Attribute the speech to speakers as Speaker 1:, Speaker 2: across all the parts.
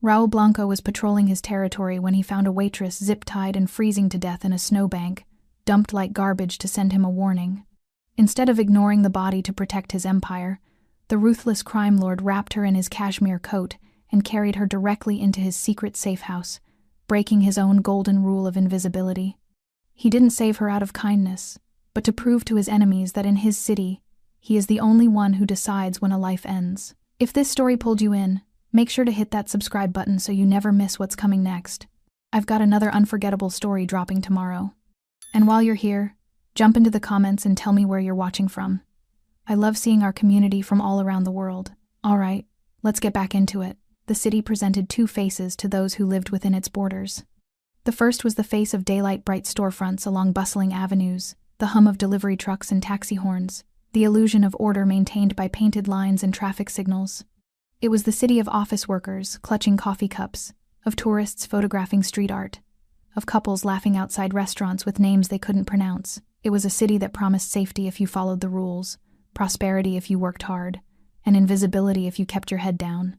Speaker 1: Raul Blanco was patrolling his territory when he found a waitress zip-tied and freezing to death in a snowbank, dumped like garbage to send him a warning. Instead of ignoring the body to protect his empire, the ruthless crime lord wrapped her in his cashmere coat and carried her directly into his secret safe house, breaking his own golden rule of invisibility. He didn't save her out of kindness, but to prove to his enemies that in his city, he is the only one who decides when a life ends. If this story pulled you in, make sure to hit that subscribe button so you never miss what's coming next. I've got another unforgettable story dropping tomorrow. And while you're here, jump into the comments and tell me where you're watching from. I love seeing our community from all around the world. All right, let's get back into it. The city presented two faces to those who lived within its borders. The first was the face of daylight-bright storefronts along bustling avenues, the hum of delivery trucks and taxi horns, the illusion of order maintained by painted lines and traffic signals. It was the city of office workers clutching coffee cups, of tourists photographing street art, of couples laughing outside restaurants with names they couldn't pronounce. It was a city that promised safety if you followed the rules, prosperity if you worked hard, and invisibility if you kept your head down.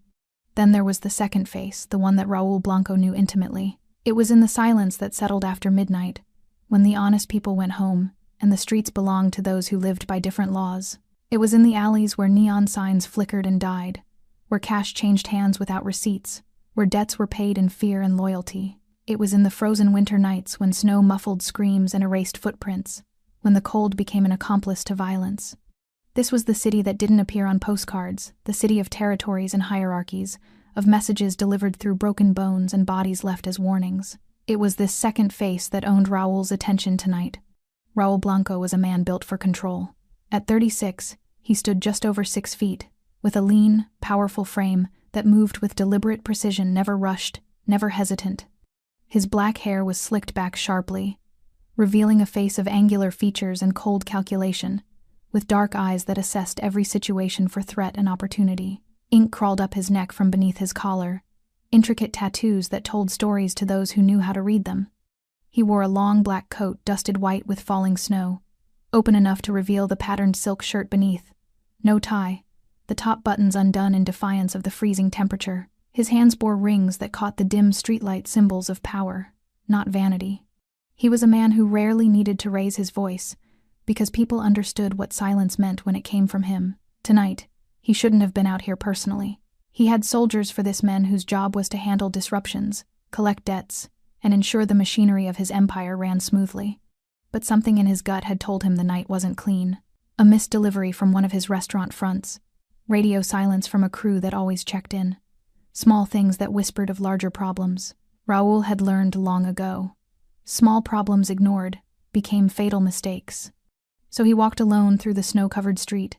Speaker 1: Then there was the second face, the one that Raul Blanco knew intimately. It was in the silence that settled after midnight, when the honest people went home, and the streets belonged to those who lived by different laws. It was in the alleys where neon signs flickered and died, where cash changed hands without receipts, where debts were paid in fear and loyalty. It was in the frozen winter nights when snow muffled screams and erased footprints, when the cold became an accomplice to violence. This was the city that didn't appear on postcards, the city of territories and hierarchies, of messages delivered through broken bones and bodies left as warnings. It was this second face that owned Raul's attention tonight. Raul Blanco was a man built for control. At 36, he stood just over 6 feet, with a lean, powerful frame that moved with deliberate precision, never rushed, never hesitant. His black hair was slicked back sharply, revealing a face of angular features and cold calculation, with dark eyes that assessed every situation for threat and opportunity. Ink crawled up his neck from beneath his collar, intricate tattoos that told stories to those who knew how to read them. He wore a long black coat dusted white with falling snow, open enough to reveal the patterned silk shirt beneath. No tie, the top buttons undone in defiance of the freezing temperature. His hands bore rings that caught the dim streetlight symbols of power, not vanity. He was a man who rarely needed to raise his voice, because people understood what silence meant when it came from him. Tonight, he shouldn't have been out here personally. He had soldiers for this man whose job was to handle disruptions, collect debts, and ensure the machinery of his empire ran smoothly. But something in his gut had told him the night wasn't clean. A missed delivery from one of his restaurant fronts, radio silence from a crew that always checked in, small things that whispered of larger problems. Raul had learned long ago. Small problems ignored became fatal mistakes. So he walked alone through the snow-covered street,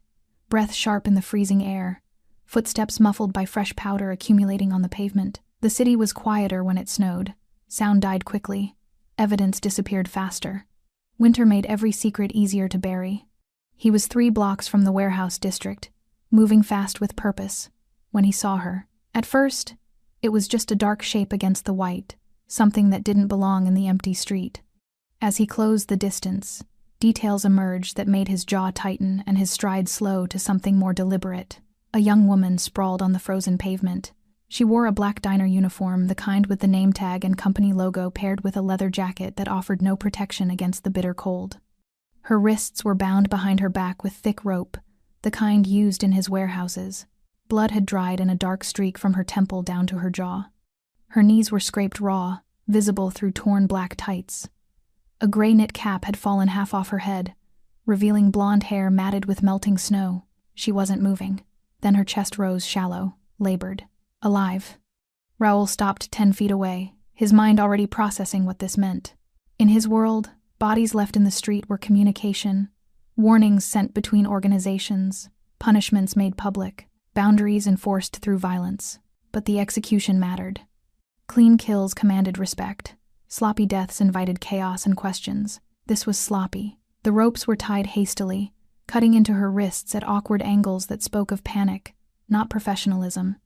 Speaker 1: breath sharp in the freezing air, footsteps muffled by fresh powder accumulating on the pavement. The city was quieter when it snowed. Sound died quickly. Evidence disappeared faster. Winter made every secret easier to bury. He was 3 blocks from the warehouse district, moving fast with purpose, when he saw her. At first, it was just a dark shape against the white, something that didn't belong in the empty street. As he closed the distance, details emerged that made his jaw tighten and his stride slow to something more deliberate. A young woman sprawled on the frozen pavement. She wore a black diner uniform, the kind with the name tag and company logo paired with a leather jacket that offered no protection against the bitter cold. Her wrists were bound behind her back with thick rope, the kind used in his warehouses. Blood had dried in a dark streak from her temple down to her jaw. Her knees were scraped raw, visible through torn black tights. A gray knit cap had fallen half off her head, revealing blonde hair matted with melting snow. She wasn't moving. Then her chest rose shallow, labored. Alive. Raul stopped 10 feet away, his mind already processing what this meant. In his world, bodies left in the street were communication, warnings sent between organizations, punishments made public, boundaries enforced through violence. But the execution mattered. Clean kills commanded respect. Sloppy deaths invited chaos and questions. This was sloppy. The ropes were tied hastily, cutting into her wrists at awkward angles that spoke of panic, not professionalism.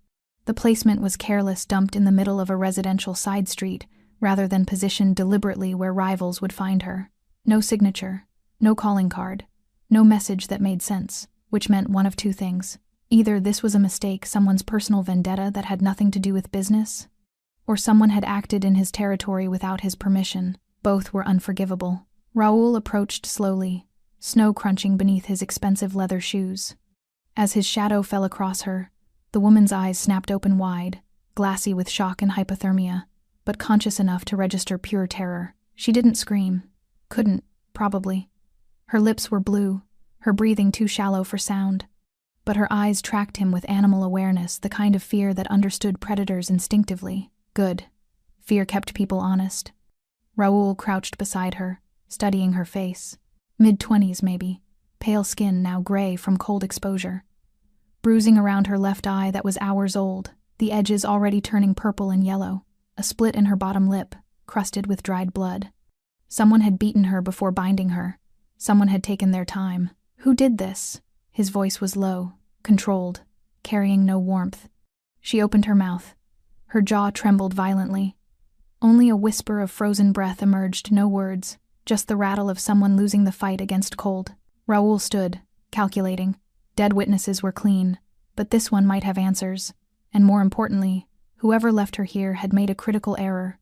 Speaker 1: The placement was careless, dumped in the middle of a residential side street, rather than positioned deliberately where rivals would find her. No signature, no calling card, no message that made sense, which meant one of two things. Either this was a mistake, someone's personal vendetta that had nothing to do with business, or someone had acted in his territory without his permission. Both were unforgivable. Raoul approached slowly, snow crunching beneath his expensive leather shoes. As his shadow fell across her, the woman's eyes snapped open wide, glassy with shock and hypothermia, but conscious enough to register pure terror. She didn't scream. Couldn't, probably. Her lips were blue, her breathing too shallow for sound. But her eyes tracked him with animal awareness, the kind of fear that understood predators instinctively. Good. Fear kept people honest. Raoul crouched beside her, studying her face. Mid-20s, maybe. Pale skin now gray from cold exposure. Bruising around her left eye that was hours old, the edges already turning purple and yellow. A split in her bottom lip, crusted with dried blood. Someone had beaten her before binding her. Someone had taken their time. Who did this? His voice was low, controlled, carrying no warmth. She opened her mouth. Her jaw trembled violently. Only a whisper of frozen breath emerged, no words, just the rattle of someone losing the fight against cold. Raoul stood, calculating. Dead witnesses were clean, but this one might have answers. And more importantly, whoever left her here had made a critical error.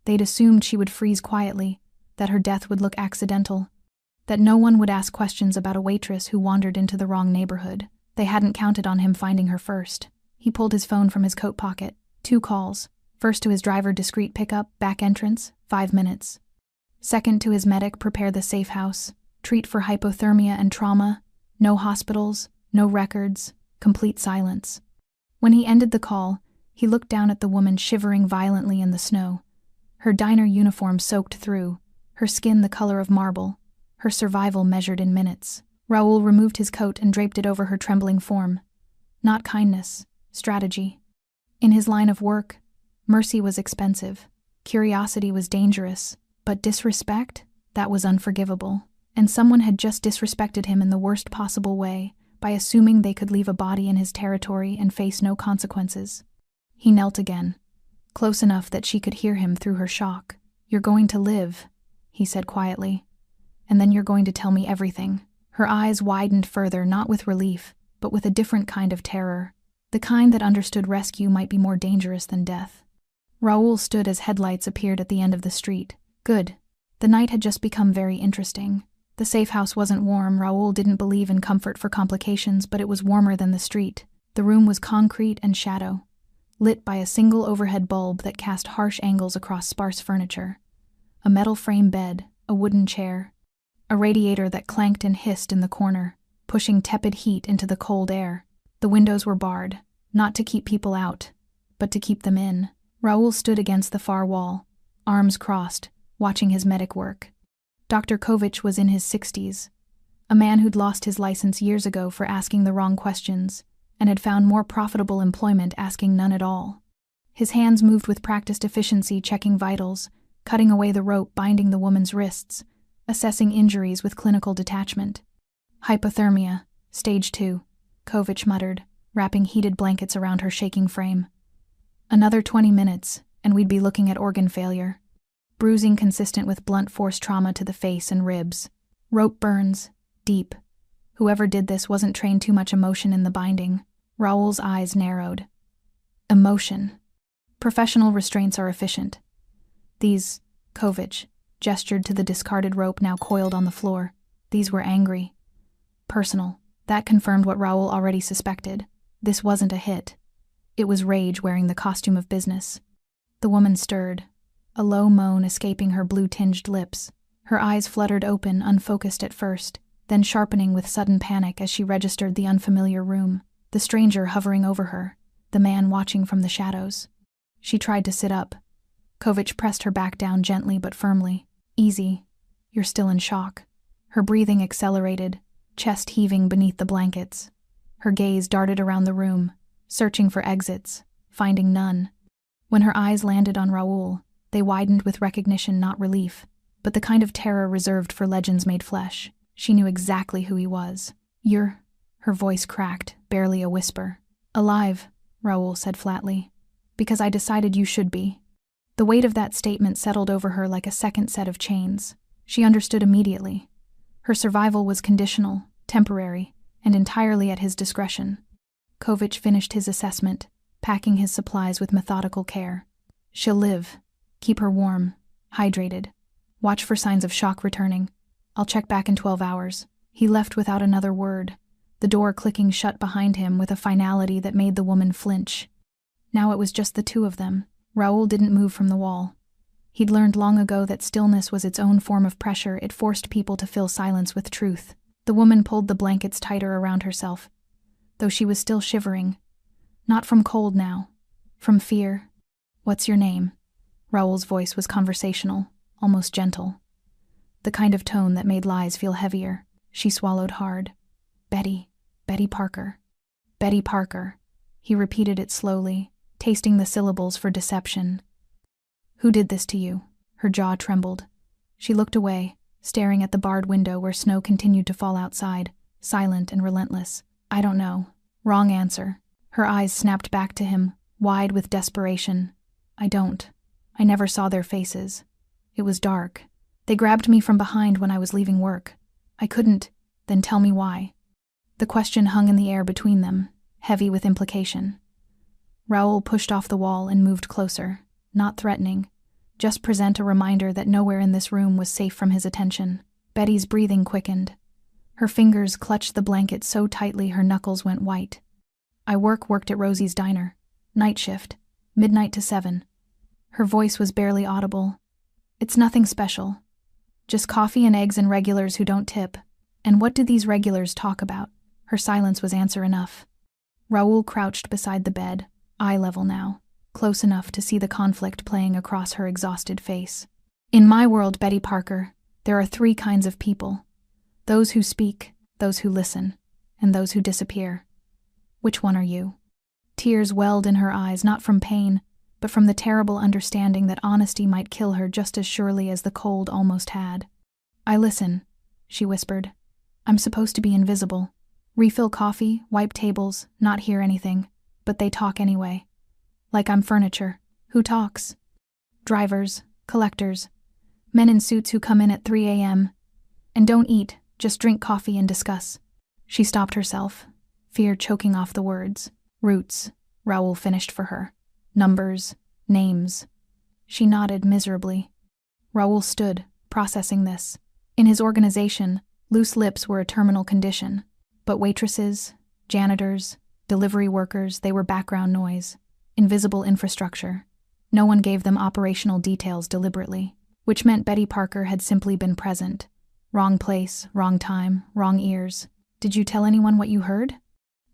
Speaker 1: They'd assumed she would freeze quietly, that her death would look accidental, that no one would ask questions about a waitress who wandered into the wrong neighborhood. They hadn't counted on him finding her first. He pulled his phone from his coat pocket. 2 calls. First to his driver, discreet pickup, back entrance, 5 minutes. Second to his medic, prepare the safe house, treat for hypothermia and trauma, no hospitals, no records, complete silence. When he ended the call, he looked down at the woman shivering violently in the snow. Her diner uniform soaked through, her skin the color of marble, her survival measured in minutes. Raoul removed his coat and draped it over her trembling form. Not kindness, strategy. In his line of work, mercy was expensive, curiosity was dangerous, but disrespect? That was unforgivable. And someone had just disrespected him in the worst possible way, by assuming they could leave a body in his territory and face no consequences. He knelt again, close enough that she could hear him through her shock. "You're going to live," he said quietly. "And then you're going to tell me everything." Her eyes widened further, not with relief, but with a different kind of terror. The kind that understood rescue might be more dangerous than death. Raoul stood as headlights appeared at the end of the street. Good. The night had just become very interesting. The safe house wasn't warm. Raoul didn't believe in comfort for complications, but it was warmer than the street. The room was concrete and shadow, lit by a single overhead bulb that cast harsh angles across sparse furniture. A metal frame bed, a wooden chair, a radiator that clanked and hissed in the corner, pushing tepid heat into the cold air. The windows were barred, not to keep people out, but to keep them in. Raoul stood against the far wall, arms crossed, watching his medic work. Dr. Kovic was in his 60s, a man who'd lost his license years ago for asking the wrong questions, and had found more profitable employment asking none at all. His hands moved with practiced efficiency, checking vitals, cutting away the rope binding the woman's wrists, assessing injuries with clinical detachment. "Hypothermia, stage 2, Kovic muttered, wrapping heated blankets around her shaking frame. "Another 20 minutes, and we'd be looking at organ failure. Bruising consistent with blunt force trauma to the face and ribs. Rope burns, deep. Whoever did this wasn't trained too much emotion in the binding." Raoul's eyes narrowed. Emotion. Professional restraints are efficient. These, Kovic gestured to the discarded rope now coiled on the floor. These were angry. Personal. That confirmed what Raoul already suspected. This wasn't a hit. It was rage wearing the costume of business. The woman stirred, a low moan escaping her blue-tinged lips. Her eyes fluttered open, unfocused at first, then sharpening with sudden panic as she registered the unfamiliar room, the stranger hovering over her, the man watching from the shadows. She tried to sit up. Kovic pressed her back down gently but firmly. "Easy. You're still in shock." Her breathing accelerated, chest heaving beneath the blankets. Her gaze darted around the room, searching for exits, finding none. When her eyes landed on Raoul, they widened with recognition, not relief, but the kind of terror reserved for legends made flesh. She knew exactly who he was. "You're..." Her voice cracked, barely a whisper. "Alive," Raoul said flatly. "Because I decided you should be." The weight of that statement settled over her like a second set of chains. She understood immediately. Her survival was conditional, temporary, and entirely at his discretion. Kovic finished his assessment, packing his supplies with methodical care. She'll live. Keep her warm, hydrated. Watch for signs of shock returning. I'll check back in 12 hours. He left without another word, the door clicking shut behind him with a finality that made the woman flinch. Now it was just the two of them. Raoul didn't move from the wall. He'd learned long ago that stillness was its own form of pressure. It forced people to fill silence with truth. The woman pulled the blankets tighter around herself, though she was still shivering. Not from cold now, from fear. "What's your name?" Raoul's voice was conversational, almost gentle. The kind of tone that made lies feel heavier. She swallowed hard. Betty Parker. Betty Parker. He repeated it slowly, tasting the syllables for deception. "Who did this to you?" Her jaw trembled. She looked away, staring at the barred window where snow continued to fall outside, silent and relentless. "I don't know." Wrong answer. Her eyes snapped back to him, wide with desperation. "I don't. I never saw their faces. It was dark. They grabbed me from behind when I was leaving work. I couldn't." "Then tell me why." The question hung in the air between them, heavy with implication. Raoul pushed off the wall and moved closer, not threatening, just present a reminder that nowhere in this room was safe from his attention. Betty's breathing quickened. Her fingers clutched the blanket so tightly her knuckles went white. "I worked at Rosie's diner. Night shift, midnight to 7. Her voice was barely audible. "It's nothing special. Just coffee and eggs and regulars who don't tip. And what do these regulars talk about?" Her silence was answer enough. Raoul crouched beside the bed, eye level now, close enough to see the conflict playing across her exhausted face. "In my world, Betty Parker, there are 3 kinds of people. Those who speak, those who listen, and those who disappear. Which one are you?" Tears welled in her eyes, not from pain, but from the terrible understanding that honesty might kill her just as surely as the cold almost had. "I listen," she whispered. "I'm supposed to be invisible. Refill coffee, wipe tables, not hear anything. But they talk anyway. Like I'm furniture. Who talks? Drivers, collectors, men in suits who come in at 3 a.m. and don't eat, just drink coffee and discuss." She stopped herself, fear choking off the words. "Roots," Raoul finished for her. "Numbers, names." She nodded miserably. Raoul stood, processing this. In his organization, loose lips were a terminal condition. But waitresses, janitors, delivery workers, they were background noise, invisible infrastructure. No one gave them operational details deliberately, which meant Betty Parker had simply been present. Wrong place, wrong time, wrong ears. "Did you tell anyone what you heard?"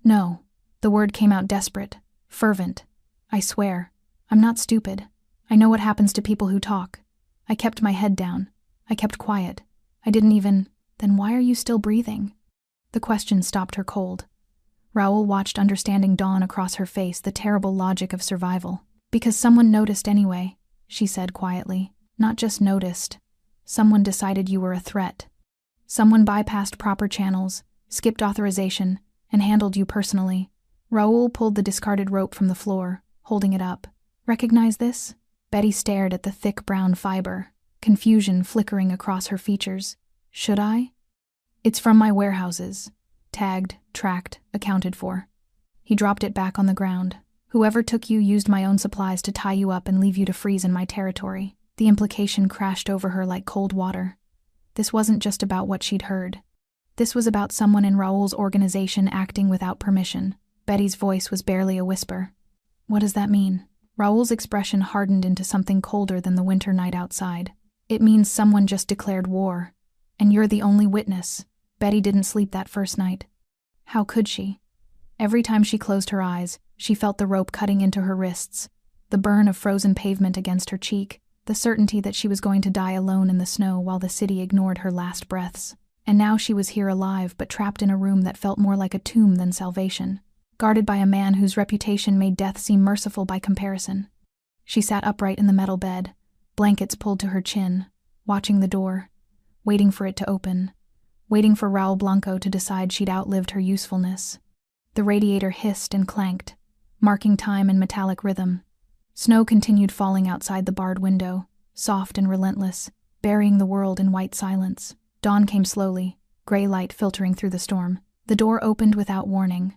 Speaker 1: "No." The word came out desperate, fervent. "I swear. I'm not stupid. I know what happens to people who talk. I kept my head down. I kept quiet. I didn't even—" "Then why are you still breathing?" The question stopped her cold. Raoul watched understanding dawn across her face, the terrible logic of survival. "Because someone noticed anyway," she said quietly. "Not just noticed. Someone decided you were a threat. Someone bypassed proper channels, skipped authorization, and handled you personally." Raoul pulled the discarded rope from the floor, holding it up. "Recognize this?" Betty stared at the thick brown fiber, confusion flickering across her features. "Should I?" "It's from my warehouses. Tagged, tracked, accounted for." He dropped it back on the ground. "Whoever took you used my own supplies to tie you up and leave you to freeze in my territory." The implication crashed over her like cold water. This wasn't just about what she'd heard. This was about someone in Raoul's organization acting without permission. Betty's voice was barely a whisper. "What does that mean?" Raoul's expression hardened into something colder than the winter night outside. "It means someone just declared war. And you're the only witness." Betty didn't sleep that first night. How could she? Every time she closed her eyes, she felt the rope cutting into her wrists, the burn of frozen pavement against her cheek, the certainty that she was going to die alone in the snow while the city ignored her last breaths. And now she was here alive, but trapped in a room that felt more like a tomb than salvation, guarded by a man whose reputation made death seem merciful by comparison. She sat upright in the metal bed, blankets pulled to her chin, watching the door, waiting for it to open, waiting for Raoul Blanco to decide she'd outlived her usefulness. The radiator hissed and clanked, marking time and metallic rhythm. Snow continued falling outside the barred window, soft and relentless, burying the world in white silence. Dawn came slowly, gray light filtering through the storm. The door opened without warning.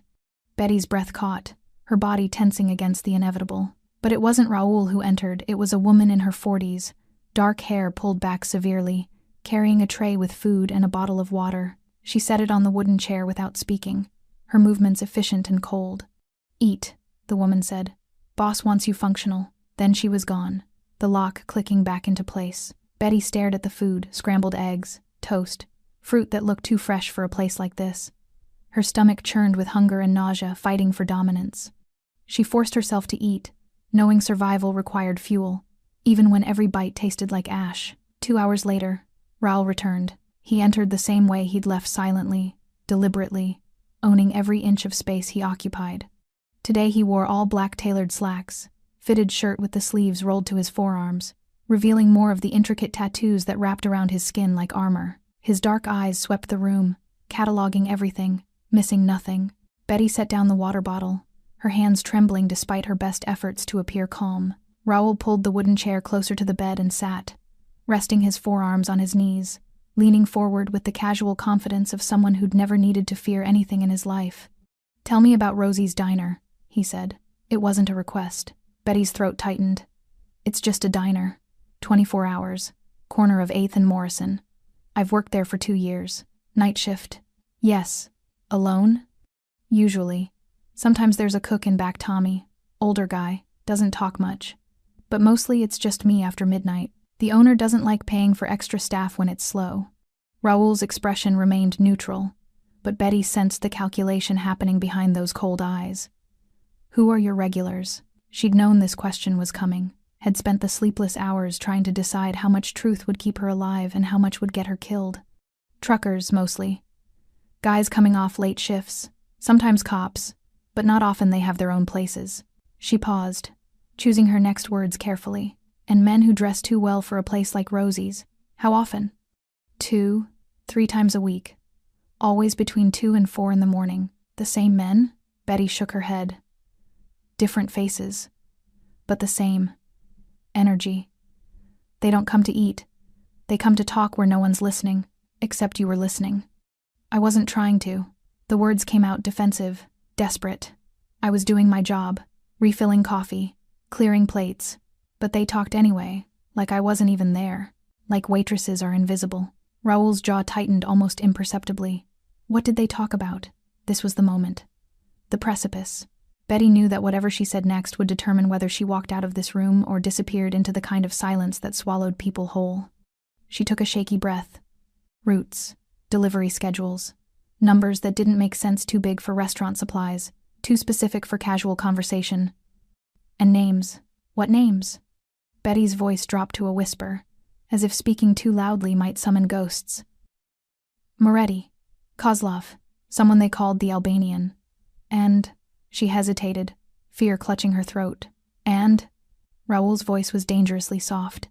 Speaker 1: Betty's breath caught, her body tensing against the inevitable. But it wasn't Raoul who entered, it was a woman in her 40s, dark hair pulled back severely, carrying a tray with food and a bottle of water. She set it on the wooden chair without speaking, her movements efficient and cold. "Eat," the woman said. "Boss wants you functional." Then she was gone, the lock clicking back into place. Betty stared at the food, scrambled eggs, toast, fruit that looked too fresh for a place like this. Her stomach churned with hunger and nausea, fighting for dominance. She forced herself to eat, knowing survival required fuel, even when every bite tasted like ash. 2 hours later, Raoul returned. He entered the same way he'd left, silently, deliberately, owning every inch of space he occupied. Today he wore all black tailored slacks, fitted shirt with the sleeves rolled to his forearms, revealing more of the intricate tattoos that wrapped around his skin like armor. His dark eyes swept the room, cataloging everything, missing nothing. Betty set down the water bottle, her hands trembling despite her best efforts to appear calm. Raoul pulled the wooden chair closer to the bed and sat, resting his forearms on his knees, leaning forward with the casual confidence of someone who'd never needed to fear anything in his life. "Tell me about Rosie's diner," he said. It wasn't a request. Betty's throat tightened. "It's just a diner. 24 hours. Corner of 8th and Morrison. I've worked there for 2 years. Night shift." "Yes. Alone?" "Usually. Sometimes there's a cook in back, Tommy. Older guy. Doesn't talk much. But mostly it's just me after midnight. The owner doesn't like paying for extra staff when it's slow." Raoul's expression remained neutral, but Betty sensed the calculation happening behind those cold eyes. "Who are your regulars?" She'd known this question was coming, had spent the sleepless hours trying to decide how much truth would keep her alive and how much would get her killed. "Truckers, mostly. Guys coming off late shifts, sometimes cops, but not often they have their own places." She paused, choosing her next words carefully. "And men who dress too well for a place like Rosie's. How often?" 2, 3 times a week. Always between 2 and 4 in the morning. "The same men?" Betty shook her head. "Different faces, but the same. Energy. They don't come to eat. They come to talk where no one's listening, except you were listening." "I wasn't trying to." The words came out defensive, desperate. "I was doing my job, refilling coffee, clearing plates. But they talked anyway, like I wasn't even there, like waitresses are invisible." Raoul's jaw tightened almost imperceptibly. What did they talk about? This was the moment. The precipice. Betty knew that whatever she said next would determine whether she walked out of this room or disappeared into the kind of silence that swallowed people whole. She took a shaky breath. Routes, delivery schedules, numbers that didn't make sense, too big for restaurant supplies, too specific for casual conversation. And names. What names? Betty's voice dropped to a whisper, as if speaking too loudly might summon ghosts. Moretti, Kozlov, someone they called the Albanian. And, she hesitated, fear clutching her throat. And, Raoul's voice was dangerously soft.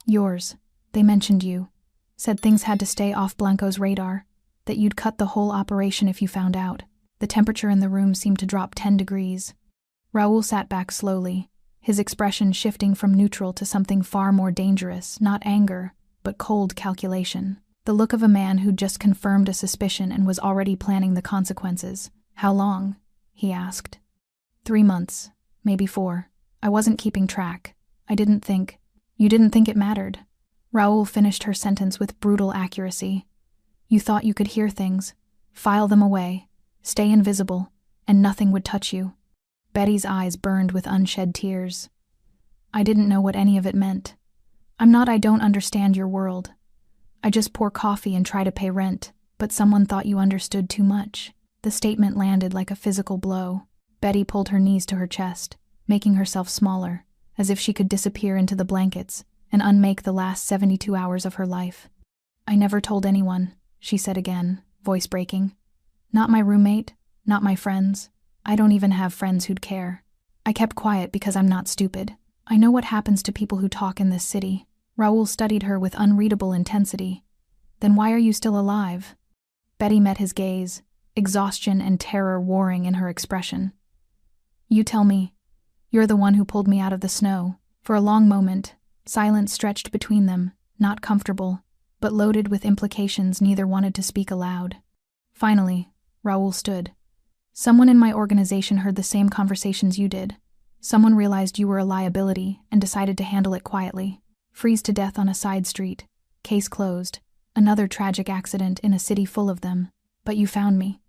Speaker 1: Yours. They mentioned you. Said things had to stay off Blanco's radar, that you'd cut the whole operation if you found out. The temperature in the room seemed to drop 10 degrees. Raoul sat back slowly, his expression shifting from neutral to something far more dangerous, not anger, but cold calculation. The look of a man who'd just confirmed a suspicion and was already planning the consequences. "How long?" he asked. 3 months, maybe 4. I wasn't keeping track. I didn't think. You didn't think it mattered. Raoul finished her sentence with brutal accuracy. You thought you could hear things, file them away, stay invisible, and nothing would touch you. Betty's eyes burned with unshed tears. I didn't know what any of it meant. I don't understand your world. I just pour coffee and try to pay rent, but someone thought you understood too much. The statement landed like a physical blow. Betty pulled her knees to her chest, making herself smaller, as if she could disappear into the blankets and unmake the last 72 hours of her life. I never told anyone, she said again, voice breaking. Not my roommate, not my friends. I don't even have friends who'd care. I kept quiet because I'm not stupid. I know what happens to people who talk in this city. Raoul studied her with unreadable intensity. Then why are you still alive? Betty met his gaze, exhaustion and terror warring in her expression. You tell me. You're the one who pulled me out of the snow. For a long moment, silence stretched between them, not comfortable, but loaded with implications neither wanted to speak aloud. Finally, Raoul stood. Someone in my organization heard the same conversations you did. Someone realized you were a liability and decided to handle it quietly. Freeze to death on a side street. Case closed. Another tragic accident in a city full of them. But you found me.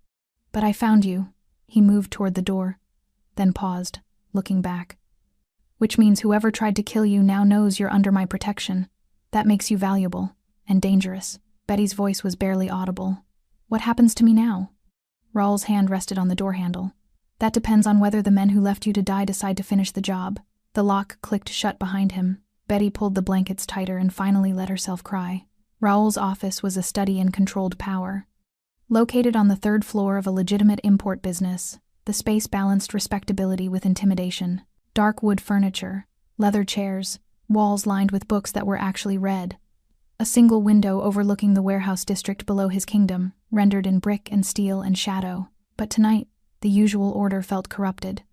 Speaker 1: But I found you. He moved toward the door, then paused, looking back. Which means whoever tried to kill you now knows you're under my protection. That makes you valuable and dangerous. Betty's voice was barely audible. What happens to me now? Raoul's hand rested on the door handle. That depends on whether the men who left you to die decide to finish the job. The lock clicked shut behind him. Betty pulled the blankets tighter and finally let herself cry. Raoul's office was a study in controlled power. Located on the third floor of a legitimate import business, the space balanced respectability with intimidation. Dark wood furniture, leather chairs, walls lined with books that were actually read. A single window overlooking the warehouse district below his kingdom, rendered in brick and steel and shadow. But tonight, the usual order felt corrupted.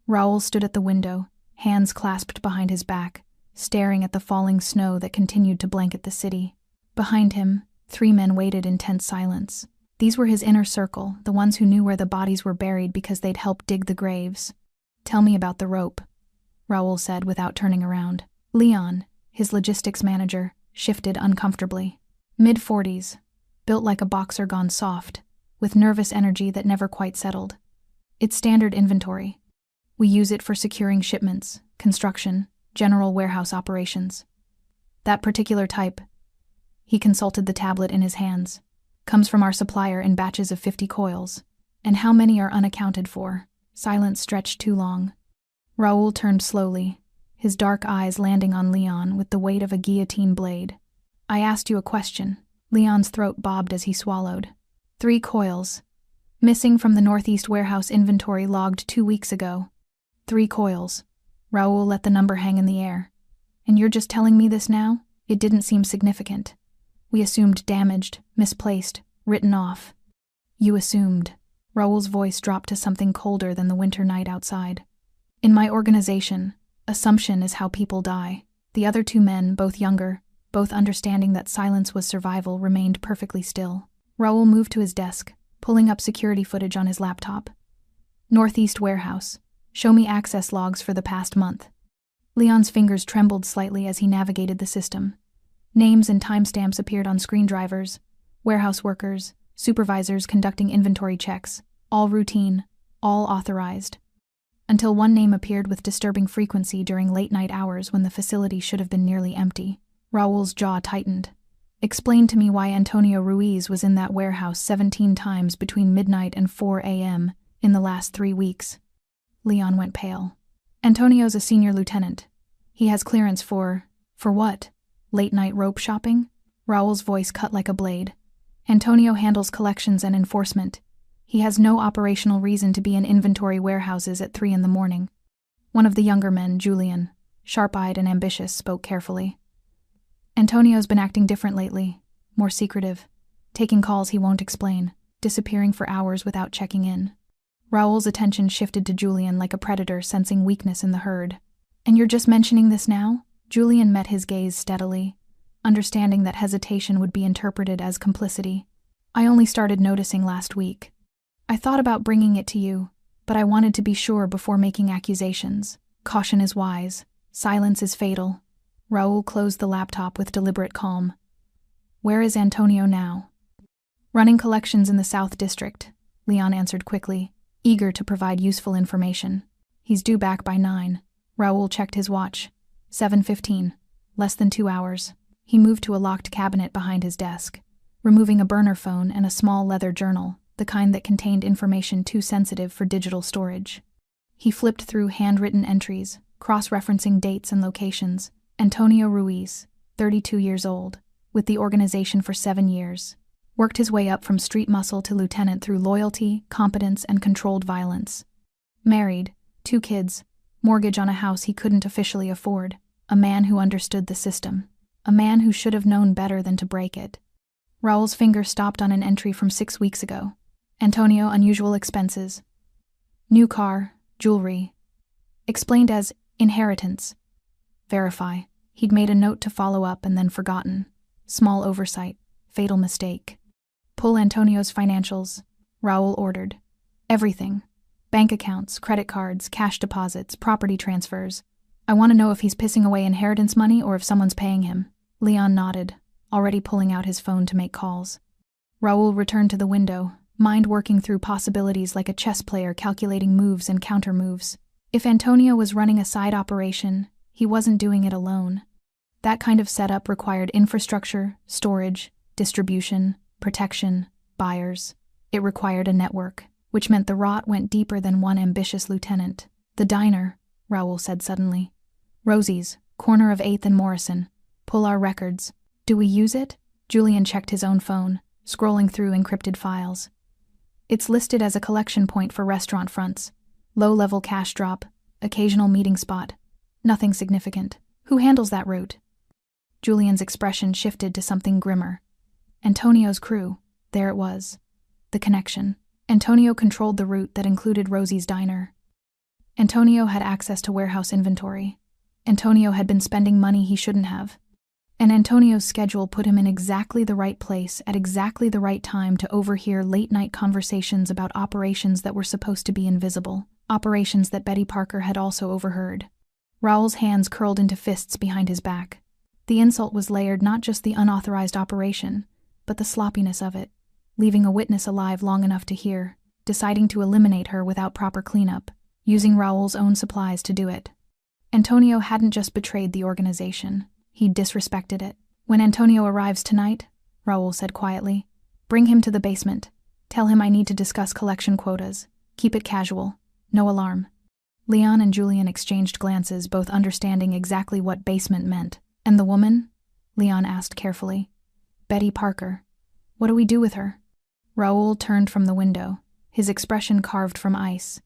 Speaker 1: Raoul stood at the window, hands clasped behind his back, staring at the falling snow that continued to blanket the city. Behind him, 3 men waited in tense silence. These were his inner circle, the ones who knew where the bodies were buried because they'd helped dig the graves. "Tell me about the rope," Raoul said without turning around. Leon, his logistics manager, shifted uncomfortably. Mid-40s, built like a boxer gone soft, with nervous energy that never quite settled. "It's standard inventory. We use it for securing shipments, construction, general warehouse operations. That particular type," he consulted the tablet in his hands, "comes from our supplier in batches of 50 coils. And how many are unaccounted for?" Silence stretched too long. Raoul turned slowly, his dark eyes landing on Leon with the weight of a guillotine blade. "I asked you a question." Leon's throat bobbed as he swallowed. 3 coils. Missing from the Northeast warehouse inventory logged 2 weeks ago. 3 coils. Raoul let the number hang in the air. "And you're just telling me this now?" It didn't seem significant. "We assumed damaged, misplaced, written off." "You assumed." Raoul's voice dropped to something colder than the winter night outside. "In my organization, assumption is how people die." The other 2 men, both younger, both understanding that silence was survival, remained perfectly still. Raoul moved to his desk, pulling up security footage on his laptop. "Northeast warehouse. Show me access logs for the past month." Leon's fingers trembled slightly as he navigated the system. Names and timestamps appeared on screen drivers, warehouse workers, supervisors conducting inventory checks, all routine, all authorized. Until one name appeared with disturbing frequency during late-night hours when the facility should have been nearly empty. Raoul's jaw tightened. "Explain to me why Antonio Ruiz was in that warehouse 17 times between midnight and 4 a.m. in the last 3 weeks. Leon went pale. "Antonio's a senior lieutenant. He has clearance for what? Late-night rope shopping?" Raoul's voice cut like a blade. "Antonio handles collections and enforcement. He has no operational reason to be in inventory warehouses at 3 in the morning." One of the younger men, Julian, sharp-eyed and ambitious, spoke carefully. "Antonio's been acting different lately, more secretive, taking calls he won't explain, disappearing for hours without checking in." Raoul's attention shifted to Julian like a predator sensing weakness in the herd. "And you're just mentioning this now?" Julian met his gaze steadily, understanding that hesitation would be interpreted as complicity. "I only started noticing last week. I thought about bringing it to you, but I wanted to be sure before making accusations. Caution is wise. Silence is fatal." Raoul closed the laptop with deliberate calm. "Where is Antonio now?" "Running collections in the South District," Leon answered quickly, eager to provide useful information. "He's due back by 9. Raoul checked his watch. 7:15. Less than 2 hours. He moved to a locked cabinet behind his desk, removing a burner phone and a small leather journal, the kind that contained information too sensitive for digital storage. He flipped through handwritten entries, cross-referencing dates and locations. Antonio Ruiz, 32 years old, with the organization for 7 years. Worked his way up from street muscle to lieutenant through loyalty, competence, and controlled violence. Married, 2 kids, mortgage on a house he couldn't officially afford. A man who understood the system. A man who should have known better than to break it. Raoul's finger stopped on an entry from 6 weeks ago. Antonio, unusual expenses. New car, jewelry. Explained as inheritance. Verify. He'd made a note to follow up and then forgotten. Small oversight. Fatal mistake. Pull Antonio's financials, Raoul ordered. Everything. Bank accounts, credit cards, cash deposits, property transfers. I want to know if he's pissing away inheritance money or if someone's paying him. Leon nodded, already pulling out his phone to make calls. Raoul returned to the window, mind working through possibilities like a chess player calculating moves and counter-moves. If Antonio was running a side operation, he wasn't doing it alone. That kind of setup required infrastructure, storage, distribution, protection, buyers. It required a network, which meant the rot went deeper than one ambitious lieutenant. The diner, Raoul said suddenly. Rosie's, corner of 8th and Morrison. Pull our records. Do we use it? Julian checked his own phone, scrolling through encrypted files. It's listed as a collection point for restaurant fronts. Low-level cash drop, occasional meeting spot. Nothing significant. Who handles that route? Julian's expression shifted to something grimmer. Antonio's crew. There it was. The connection. Antonio controlled the route that included Rosie's diner. Antonio had access to warehouse inventory. Antonio had been spending money he shouldn't have. And Antonio's schedule put him in exactly the right place at exactly the right time to overhear late-night conversations about operations that were supposed to be invisible, operations that Betty Parker had also overheard. Raoul's hands curled into fists behind his back. The insult was layered not just the unauthorized operation, but the sloppiness of it, leaving a witness alive long enough to hear, deciding to eliminate her without proper cleanup, using Raoul's own supplies to do it. Antonio hadn't just betrayed the organization. He'd disrespected it. When Antonio arrives tonight, Raoul said quietly, bring him to the basement. Tell him I need to discuss collection quotas. Keep it casual. No alarm. Leon and Julian exchanged glances, both understanding exactly what basement meant. And the woman? Leon asked carefully. Betty Parker. What do we do with her? Raoul turned from the window, his expression carved from ice.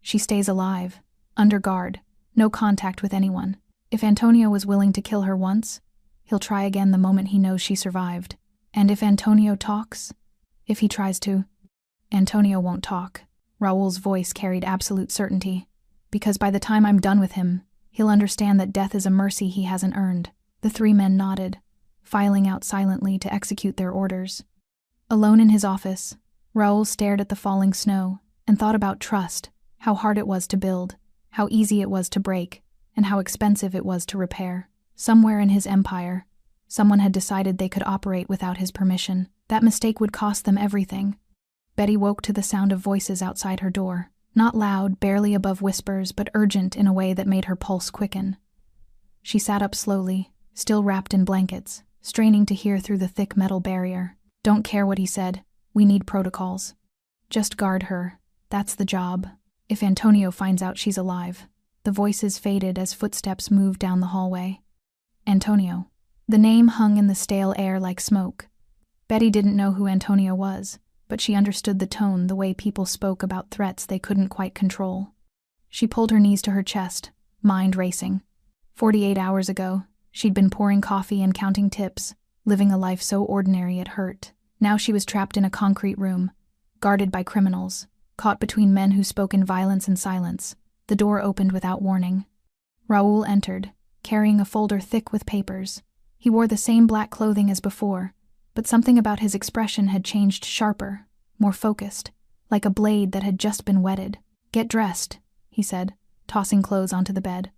Speaker 1: She stays alive, under guard, no contact with anyone. If Antonio was willing to kill her once, he'll try again the moment he knows she survived. And if Antonio talks? If he tries to? Antonio won't talk. Raoul's voice carried absolute certainty. Because by the time I'm done with him, he'll understand that death is a mercy he hasn't earned. The three men nodded, filing out silently to execute their orders. Alone in his office, Raoul stared at the falling snow and thought about trust, how hard it was to build, how easy it was to break, and how expensive it was to repair. Somewhere in his empire, someone had decided they could operate without his permission. That mistake would cost them everything. Betty woke to the sound of voices outside her door, not loud, barely above whispers, but urgent in a way that made her pulse quicken. She sat up slowly, still wrapped in blankets, straining to hear through the thick metal barrier. Don't care what he said. We need protocols. Just guard her. That's the job. If Antonio finds out she's alive. The voices faded as footsteps moved down the hallway. Antonio. The name hung in the stale air like smoke. Betty didn't know who Antonio was, but she understood the tone, the way people spoke about threats they couldn't quite control. She pulled her knees to her chest, mind racing. 48 hours ago, she'd been pouring coffee and counting tips, living a life so ordinary it hurt. Now she was trapped in a concrete room, guarded by criminals, caught between men who spoke in violence and silence. The door opened without warning. Raoul entered, carrying a folder thick with papers. He wore the same black clothing as before, but something about his expression had changed, sharper, more focused, like a blade that had just been whetted. Get dressed, he said, tossing clothes onto the bed.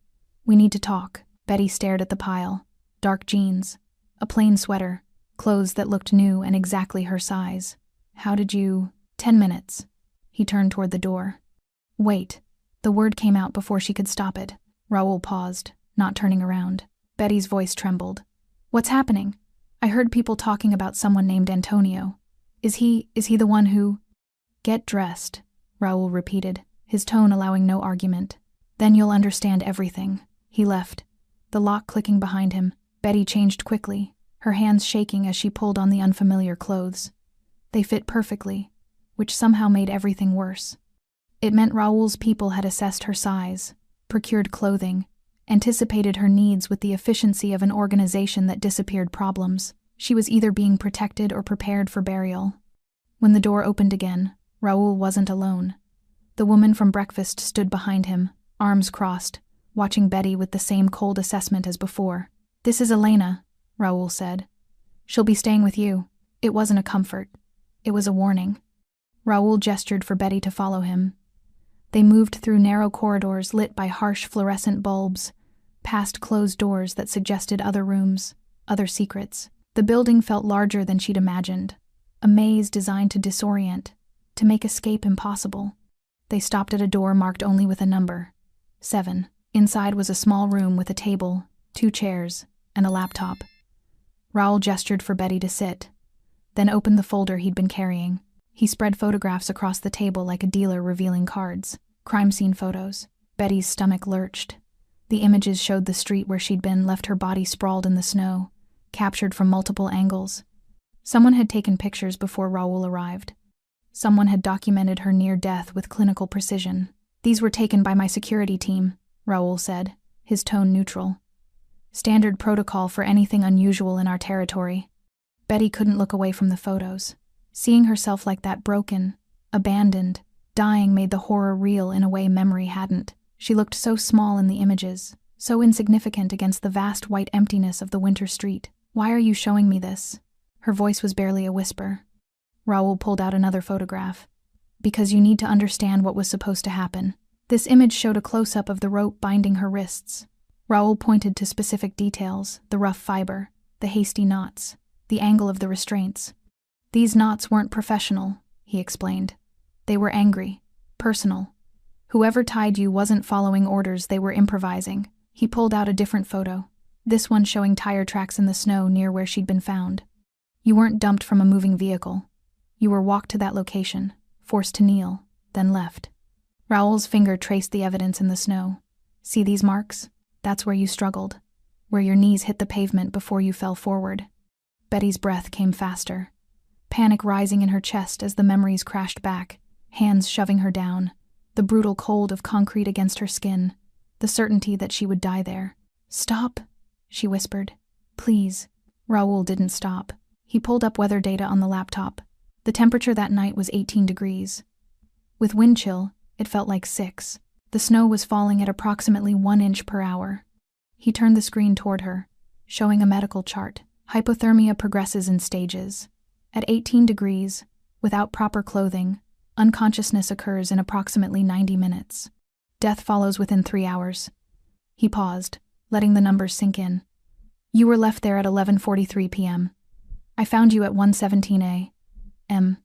Speaker 1: We need to talk. Betty stared at the pile. Dark jeans, a plain sweater, clothes that looked new and exactly her size. How did you... 10 minutes. He turned toward the door. Wait. The word came out before she could stop it. Raoul paused, not turning around. Betty's voice trembled. What's happening? I heard people talking about someone named Antonio. Is he the one who... Get dressed, Raoul repeated, his tone allowing no argument. Then you'll understand everything. He left, the lock clicking behind him. Betty changed quickly, her hands shaking as she pulled on the unfamiliar clothes. They fit perfectly, which somehow made everything worse. It meant Raoul's people had assessed her size, procured clothing, anticipated her needs with the efficiency of an organization that disappeared problems. She was either being protected or prepared for burial. When the door opened again, Raoul wasn't alone. The woman from breakfast stood behind him, arms crossed, watching Betty with the same cold assessment as before. This is Elena, Raoul said. She'll be staying with you. It wasn't a comfort. It was a warning. Raoul gestured for Betty to follow him. They moved through narrow corridors lit by harsh fluorescent bulbs, past closed doors that suggested other rooms, other secrets. The building felt larger than she'd imagined, a maze designed to disorient, to make escape impossible. They stopped at a door marked only with a number, 7. Inside was a small room with a table, 2 chairs, and a laptop. Raoul gestured for Betty to sit, then opened the folder he'd been carrying. He spread photographs across the table like a dealer revealing cards. Crime scene photos. Betty's stomach lurched. The images showed the street where she'd been, left her body sprawled in the snow, captured from multiple angles. Someone had taken pictures before Raoul arrived. Someone had documented her near death with clinical precision. "These were taken by my security team," Raoul said, his tone neutral. "Standard protocol for anything unusual in our territory." Betty couldn't look away from the photos. Seeing herself like that, broken, abandoned, dying, made the horror real in a way memory hadn't. She looked so small in the images, so insignificant against the vast white emptiness of the winter street. "Why are you showing me this?" Her voice was barely a whisper. Raoul pulled out another photograph. "Because you need to understand what was supposed to happen." This image showed a close-up of the rope binding her wrists. Raoul pointed to specific details, the rough fiber, the hasty knots, the angle of the restraints. "These knots weren't professional," he explained. "They were angry, personal. Whoever tied you wasn't following orders, they were improvising." He pulled out a different photo, this one showing tire tracks in the snow near where she'd been found. "You weren't dumped from a moving vehicle. You were walked to that location, forced to kneel, then left." Raoul's finger traced the evidence in the snow. "See these marks? That's where you struggled, where your knees hit the pavement before you fell forward." Betty's breath came faster, panic rising in her chest as the memories crashed back, hands shoving her down, the brutal cold of concrete against her skin, the certainty that she would die there. "Stop," she whispered. "Please." Raoul didn't stop. He pulled up weather data on the laptop. The temperature that night was 18 degrees. With wind chill, it felt like 6. The snow was falling at approximately 1 inch per hour. He turned the screen toward her, showing a medical chart. Hypothermia progresses in stages. At 18 degrees, without proper clothing, unconsciousness occurs in approximately 90 minutes. Death follows within 3 hours. He paused, letting the numbers sink in. "You were left there at 11:43 p.m. I found you at 1:17 a.m.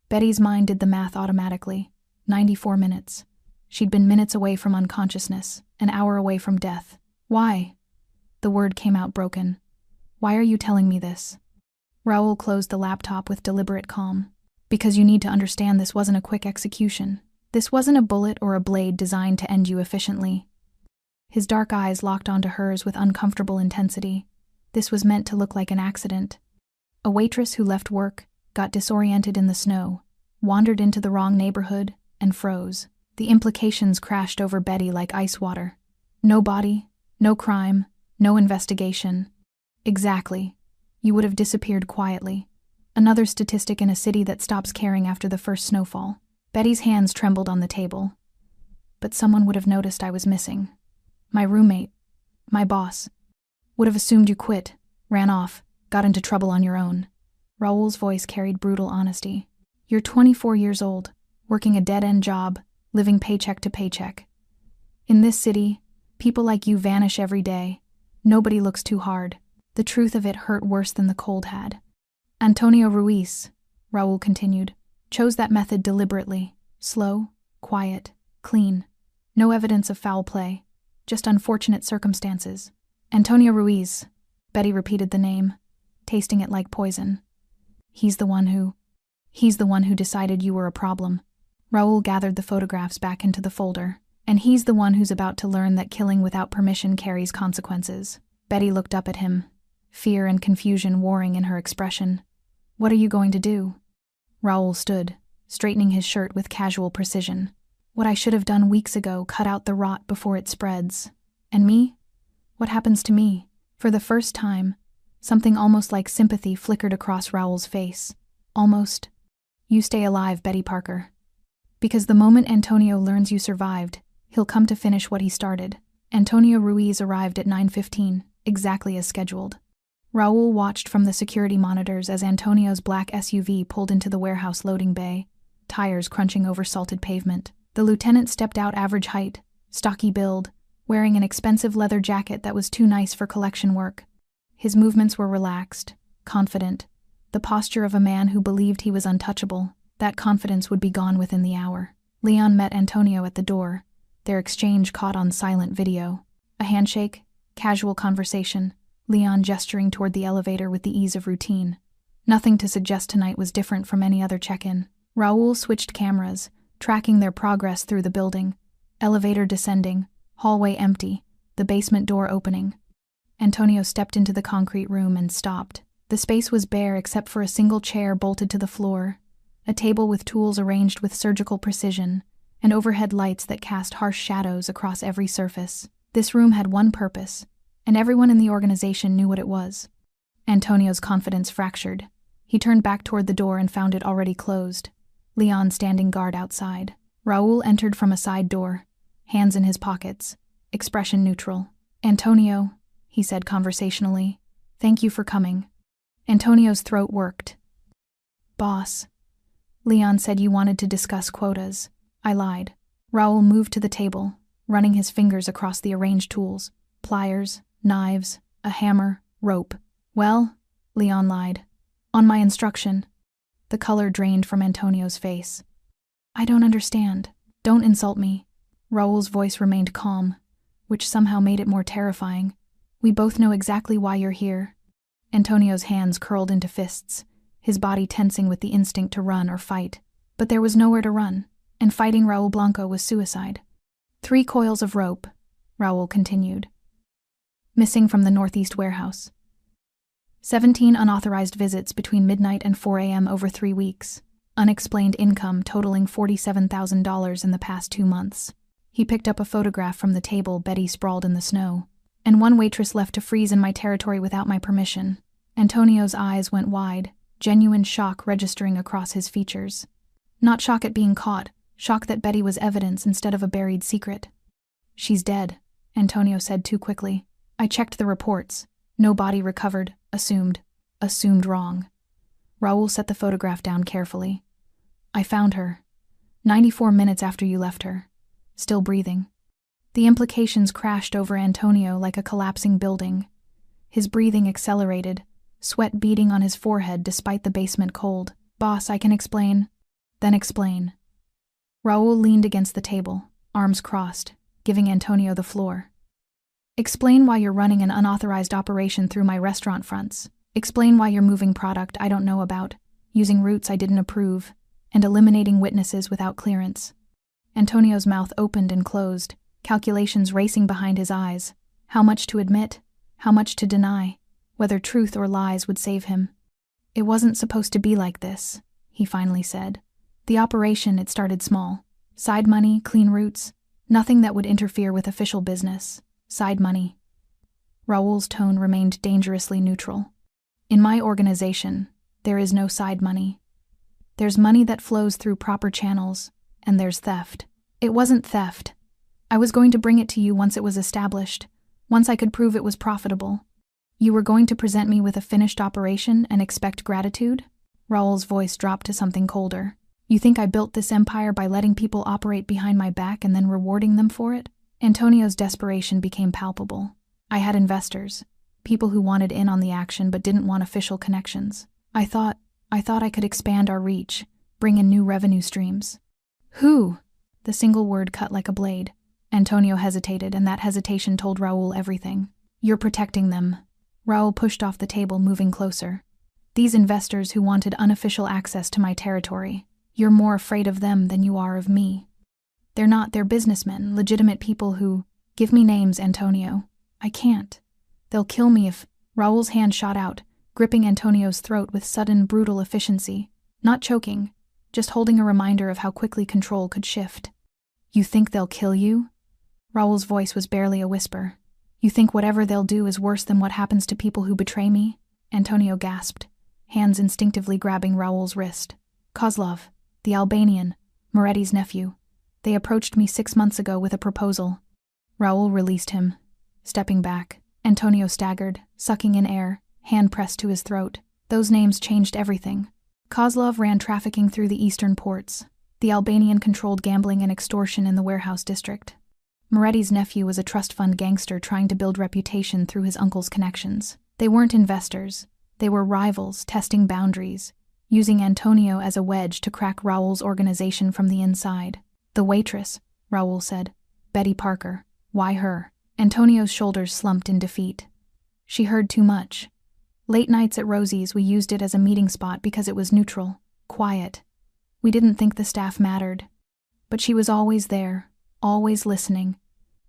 Speaker 1: Betty's mind did the math automatically. 94 minutes. She'd been minutes away from unconsciousness, an hour away from death. "Why?" The word came out broken. "Why are you telling me this?" Raoul closed the laptop with deliberate calm. "Because you need to understand this wasn't a quick execution. This wasn't a bullet or a blade designed to end you efficiently." His dark eyes locked onto hers with uncomfortable intensity. This was meant to look like an accident. A waitress who left work, got disoriented in the snow, wandered into the wrong neighborhood, and froze. The implications crashed over Betty like ice water. No body, no crime, no investigation. Exactly. You would have disappeared quietly. Another statistic in a city that stops caring after the first snowfall. Betty's hands trembled on the table. "But someone would have noticed I was missing. My roommate, my boss, would have assumed you quit, ran off, got into trouble on your own." Raoul's voice carried brutal honesty. "You're 24 years old, working a dead-end job, living paycheck to paycheck. In this city, people like you vanish every day. Nobody looks too hard." The truth of it hurt worse than the cold had. "Antonio Ruiz," Raoul continued, "chose that method deliberately. Slow, quiet, clean. No evidence of foul play, just unfortunate circumstances. Antonio Ruiz," Betty repeated the name, tasting it like poison. He's the one who decided you were a problem." Raoul gathered the photographs back into the folder. "And he's the one who's about to learn that killing without permission carries consequences." Betty looked up at him, fear and confusion warring in her expression. "What are you going to do?" Raoul stood, straightening his shirt with casual precision. "What I should have done weeks ago, cut out the rot before it spreads. And me? What happens to me?" For the first time, something almost like sympathy flickered across Raoul's face. Almost. "You stay alive, Betty Parker. Because the moment Antonio learns you survived, he'll come to finish what he started." Antonio Ruiz arrived at 9:15, exactly as scheduled. Raoul watched from the security monitors as Antonio's black SUV pulled into the warehouse loading bay, tires crunching over salted pavement. The lieutenant stepped out average height, stocky build, wearing an expensive leather jacket that was too nice for collection work. His movements were relaxed, confident, the posture of a man who believed he was untouchable. That confidence would be gone within the hour. Leon met Antonio at the door, their exchange caught on silent video. A handshake, casual conversation, Leon gesturing toward the elevator with the ease of routine. Nothing to suggest tonight was different from any other check-in. Raoul switched cameras, tracking their progress through the building. Elevator descending, hallway empty, the basement door opening. Antonio stepped into the concrete room and stopped. The space was bare except for a single chair bolted to the floor, a table with tools arranged with surgical precision, and overhead lights that cast harsh shadows across every surface. This room had one purpose, and everyone in the organization knew what it was. Antonio's confidence fractured. He turned back toward the door and found it already closed, Leon standing guard outside. Raoul entered from a side door, hands in his pockets, expression neutral. "Antonio," he said conversationally, "thank you for coming." Antonio's throat worked. "Boss, Leon said you wanted to discuss quotas." I lied. Raoul moved to the table, running his fingers across the arranged tools. Pliers, knives, a hammer, rope. "Well," Leon lied, "on my instruction." The color drained from Antonio's face. "I don't understand." "Don't insult me." Raoul's voice remained calm, which somehow made it more terrifying. "We both know exactly why you're here." Antonio's hands curled into fists, his body tensing with the instinct to run or fight. But there was nowhere to run, and fighting Raul Blanco was suicide. 3 coils of rope, Raul continued, missing from the Northeast warehouse. 17 unauthorized visits between midnight and 4 a.m. over 3 weeks. Unexplained income totaling $47,000 in the past 2 months. He picked up a photograph from the table Betty sprawled in the snow. "And 1 waitress left to freeze in my territory without my permission." Antonio's eyes went wide, genuine shock registering across his features. Not shock at being caught, shock that Betty was evidence instead of a buried secret. "She's dead," Antonio said too quickly. "I checked the reports. No body recovered. Assumed wrong." Raoul set the photograph down carefully. "I found her. 94 minutes after you left her. Still breathing." The implications crashed over Antonio like a collapsing building. His breathing accelerated, sweat beading on his forehead despite the basement cold. "Boss, I can explain." "Then explain." Raoul leaned against the table, arms crossed, giving Antonio the floor. "Explain why you're running an unauthorized operation through my restaurant fronts. Explain why you're moving product I don't know about, using routes I didn't approve, and eliminating witnesses without clearance." Antonio's mouth opened and closed, calculations racing behind his eyes. How much to admit, how much to deny, whether truth or lies would save him. "It wasn't supposed to be like this," he finally said. "The operation, it started small. Side money, clean routes, nothing that would interfere with official business. Side money." Raoul's tone remained dangerously neutral. "In my organization, there is no side money. There's money that flows through proper channels, and there's theft. It wasn't theft. I was going to bring it to you once it was established, once I could prove it was profitable. You were going to present me with a finished operation and expect gratitude?" Raoul's voice dropped to something colder. "You think I built this empire by letting people operate behind my back and then rewarding them for it?" Antonio's desperation became palpable. "I had investors, people who wanted in on the action but didn't want official connections. I thought I could expand our reach, bring in new revenue streams." "Who?" The single word cut like a blade. Antonio hesitated, and that hesitation told Raoul everything. "You're protecting them." Raoul pushed off the table, moving closer. "These investors who wanted unofficial access to my territory. You're more afraid of them than you are of me. They're businessmen, legitimate people who—" "Give me names, Antonio." "I can't. They'll kill me if—" Raoul's hand shot out, gripping Antonio's throat with sudden, brutal efficiency. Not choking, just holding a reminder of how quickly control could shift. "You think they'll kill you?" Raoul's voice was barely a whisper. "You think whatever they'll do is worse than what happens to people who betray me?" Antonio gasped, hands instinctively grabbing Raoul's wrist. "Kozlov, the Albanian, Moretti's nephew. They approached me 6 months ago with a proposal." Raoul released him. Stepping back, Antonio staggered, sucking in air, hand pressed to his throat. Those names changed everything. Kozlov ran trafficking through the eastern ports. The Albanian controlled gambling and extortion in the warehouse district. Moretti's nephew was a trust fund gangster trying to build reputation through his uncle's connections. They weren't investors. They were rivals testing boundaries, using Antonio as a wedge to crack Raúl's organization from the inside. The waitress, Raúl said. Betty Parker. Why her? Antonio's shoulders slumped in defeat. She heard too much. Late nights at Rosie's, we used it as a meeting spot because it was neutral, quiet. We didn't think the staff mattered. But she was always there, always listening.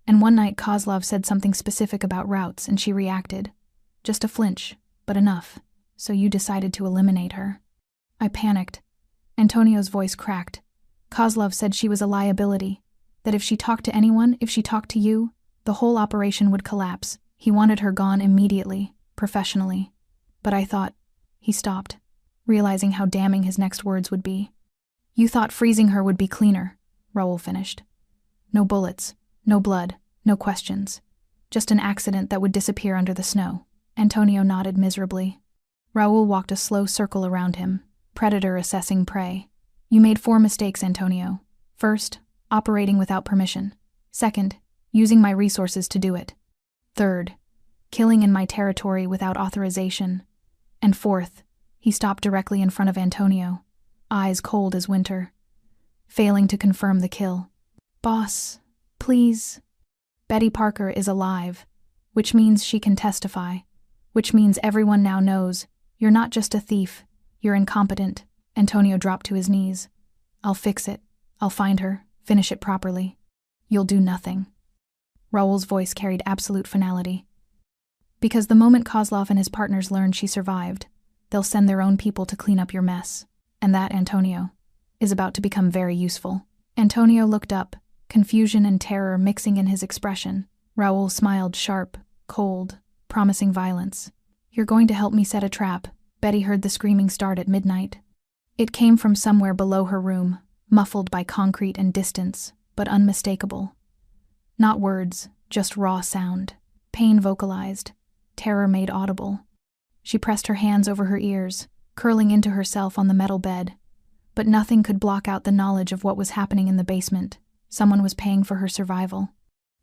Speaker 1: And one night Kozlov said something specific about routes and she reacted. Just a flinch, but enough. So you decided to eliminate her. I panicked. Antonio's voice cracked. Kozlov said she was a liability, that if she talked to anyone, if she talked to you, the whole operation would collapse. He wanted her gone immediately, professionally. But I thought... He stopped, realizing how damning his next words would be. You thought freezing her would be cleaner, Raúl finished. No bullets, no blood, no questions. Just an accident that would disappear under the snow. Antonio nodded miserably. Raúl walked a slow circle around him, predator assessing prey. You made 4 mistakes, Antonio. First, operating without permission. Second, using my resources to do it. Third, killing in my territory without authorization. And fourth, he stopped directly in front of Antonio, eyes cold as winter, failing to confirm the kill. Boss, please. Betty Parker is alive, which means she can testify, which means everyone now knows you're not just a thief, you're incompetent. Antonio dropped to his knees. I'll fix it. I'll find her, finish it properly. You'll do nothing. Raúl's voice carried absolute finality. Because the moment Kozlov and his partners learn she survived, they'll send their own people to clean up your mess. And that, Antonio, is about to become very useful. Antonio looked up, confusion and terror mixing in his expression. Raúl smiled sharp, cold, promising violence. You're going to help me set a trap. Betty heard the screaming start at midnight. It came from somewhere below her room, muffled by concrete and distance, but unmistakable. Not words, just raw sound. Pain vocalized, terror made audible. She pressed her hands over her ears, curling into herself on the metal bed. But nothing could block out the knowledge of what was happening in the basement. Someone was paying for her survival.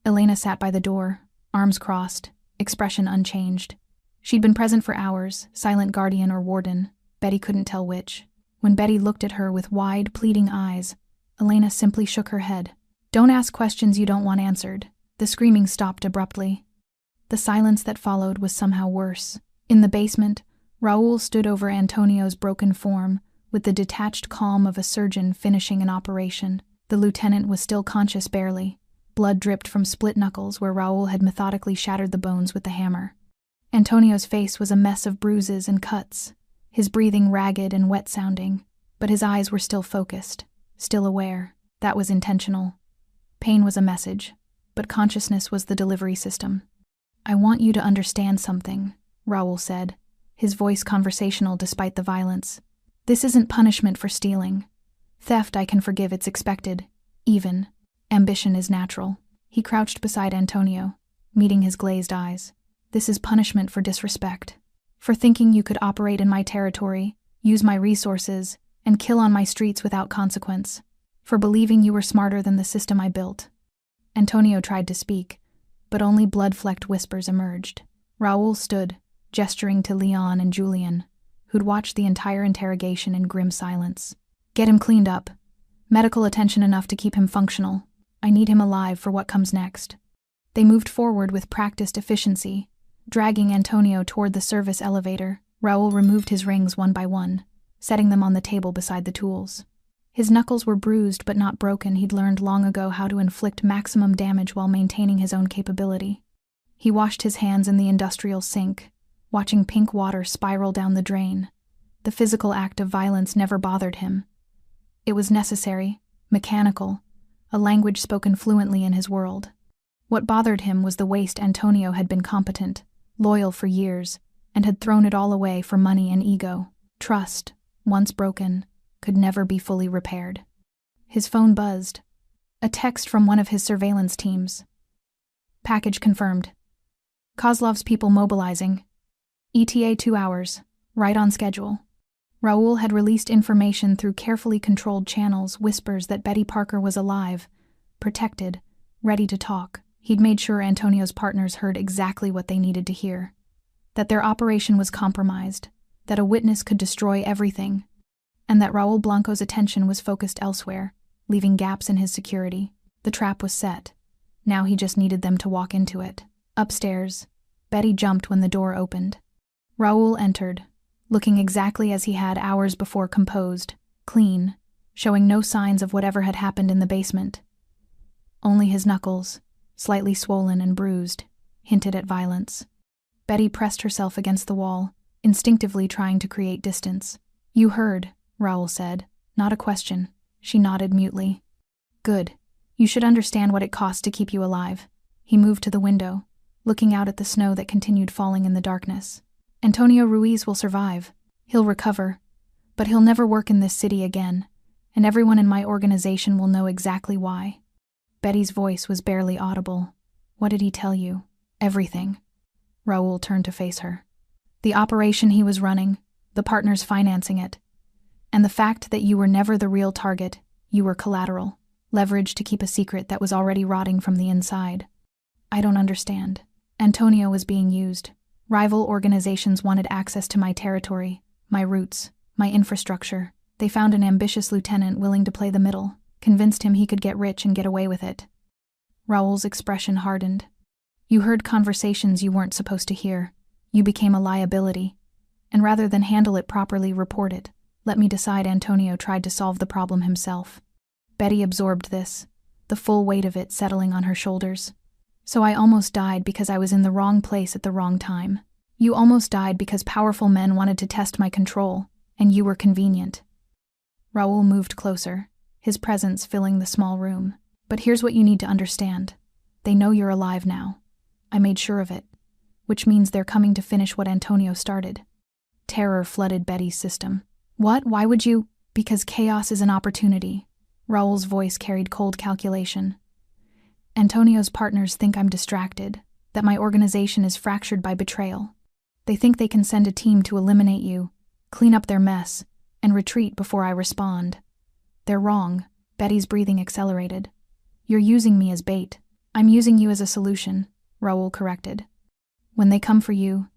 Speaker 1: Elena sat by the door, arms crossed, expression unchanged. She'd been present for hours, silent guardian or warden. Betty couldn't tell which. When Betty looked at her with wide, pleading eyes, Elena simply shook her head. Don't ask questions you don't want answered. The screaming stopped abruptly. The silence that followed was somehow worse. In the basement, Raúl stood over Antonio's broken form, with the detached calm of a surgeon finishing an operation. The lieutenant was still conscious barely. Blood dripped from split knuckles where Raúl had methodically shattered the bones with the hammer. Antonio's face was a mess of bruises and cuts, his breathing ragged and wet-sounding, but his eyes were still focused, still aware. That was intentional. Pain was a message, but consciousness was the delivery system. I want you to understand something, Raúl said, his voice conversational despite the violence. This isn't punishment for stealing. Theft I can forgive, it's expected, even. Ambition is natural. He crouched beside Antonio, meeting his glazed eyes. This is punishment for disrespect. For thinking you could operate in my territory, use my resources, and kill on my streets without consequence. For believing you were smarter than the system I built. Antonio tried to speak, but only blood-flecked whispers emerged. Raúl stood, gesturing to Leon and Julian, who'd watched the entire interrogation in grim silence. Get him cleaned up. Medical attention enough to keep him functional. I need him alive for what comes next. They moved forward with practiced efficiency, dragging Antonio toward the service elevator. Raúl removed his rings one by one, setting them on the table beside the tools. His knuckles were bruised but not broken. He'd learned long ago how to inflict maximum damage while maintaining his own capability. He washed his hands in the industrial sink, watching pink water spiral down the drain. The physical act of violence never bothered him. It was necessary, mechanical, a language spoken fluently in his world. What bothered him was the waste. Antonio had been competent, loyal for years, and had thrown it all away for money and ego. Trust, once broken, could never be fully repaired. His phone buzzed. A text from one of his surveillance teams. Package confirmed. Kozlov's people mobilizing. ETA 2 hours, right on schedule. Raoul had released information through carefully controlled channels, whispers that Betty Parker was alive, protected, ready to talk. He'd made sure Antonio's partners heard exactly what they needed to hear. That their operation was compromised, that a witness could destroy everything, and that Raul Blanco's attention was focused elsewhere, leaving gaps in his security. The trap was set. Now he just needed them to walk into it. Upstairs, Betty jumped when the door opened. Raul entered, looking exactly as he had hours before, composed, clean, showing no signs of whatever had happened in the basement. Only his knuckles, slightly swollen and bruised, hinted at violence. Betty pressed herself against the wall, instinctively trying to create distance. "You heard," Raoul said, not a question. She nodded mutely. "Good. You should understand what it costs to keep you alive." He moved to the window, looking out at the snow that continued falling in the darkness. "Antonio Ruiz will survive. He'll recover. But he'll never work in this city again, and everyone in my organization will know exactly why." Betty's voice was barely audible. "What did he tell you?" "Everything." Raoul turned to face her. "The operation he was running, the partners financing it, and the fact that you were never the real target, you were collateral, leverage to keep a secret that was already rotting from the inside." "I don't understand." "Antonio was being used. Rival organizations wanted access to my territory, my roots, my infrastructure. They found an ambitious lieutenant willing to play the middle, convinced him he could get rich and get away with it." Raoul's expression hardened. "You heard conversations you weren't supposed to hear. You became a liability. And rather than handle it properly, report it. Let me decide Antonio tried to solve the problem himself." Betty absorbed this, the full weight of it settling on her shoulders. "So I almost died because I was in the wrong place at the wrong time. You almost died because powerful men wanted to test my control, and you were convenient." Raoul moved closer, his presence filling the small room. "But here's what you need to understand. They know you're alive now. I made sure of it. Which means they're coming to finish what Antonio started." Terror flooded Betty's system. "What? Why would you?" "Because chaos is an opportunity." Raoul's voice carried cold calculation. "Antonio's partners think I'm distracted, that my organization is fractured by betrayal. They think they can send a team to eliminate you, clean up their mess, and retreat before I respond. They're wrong." Betty's breathing accelerated. "You're using me as bait." "I'm using you as a solution," Raoul corrected. "When they come for you,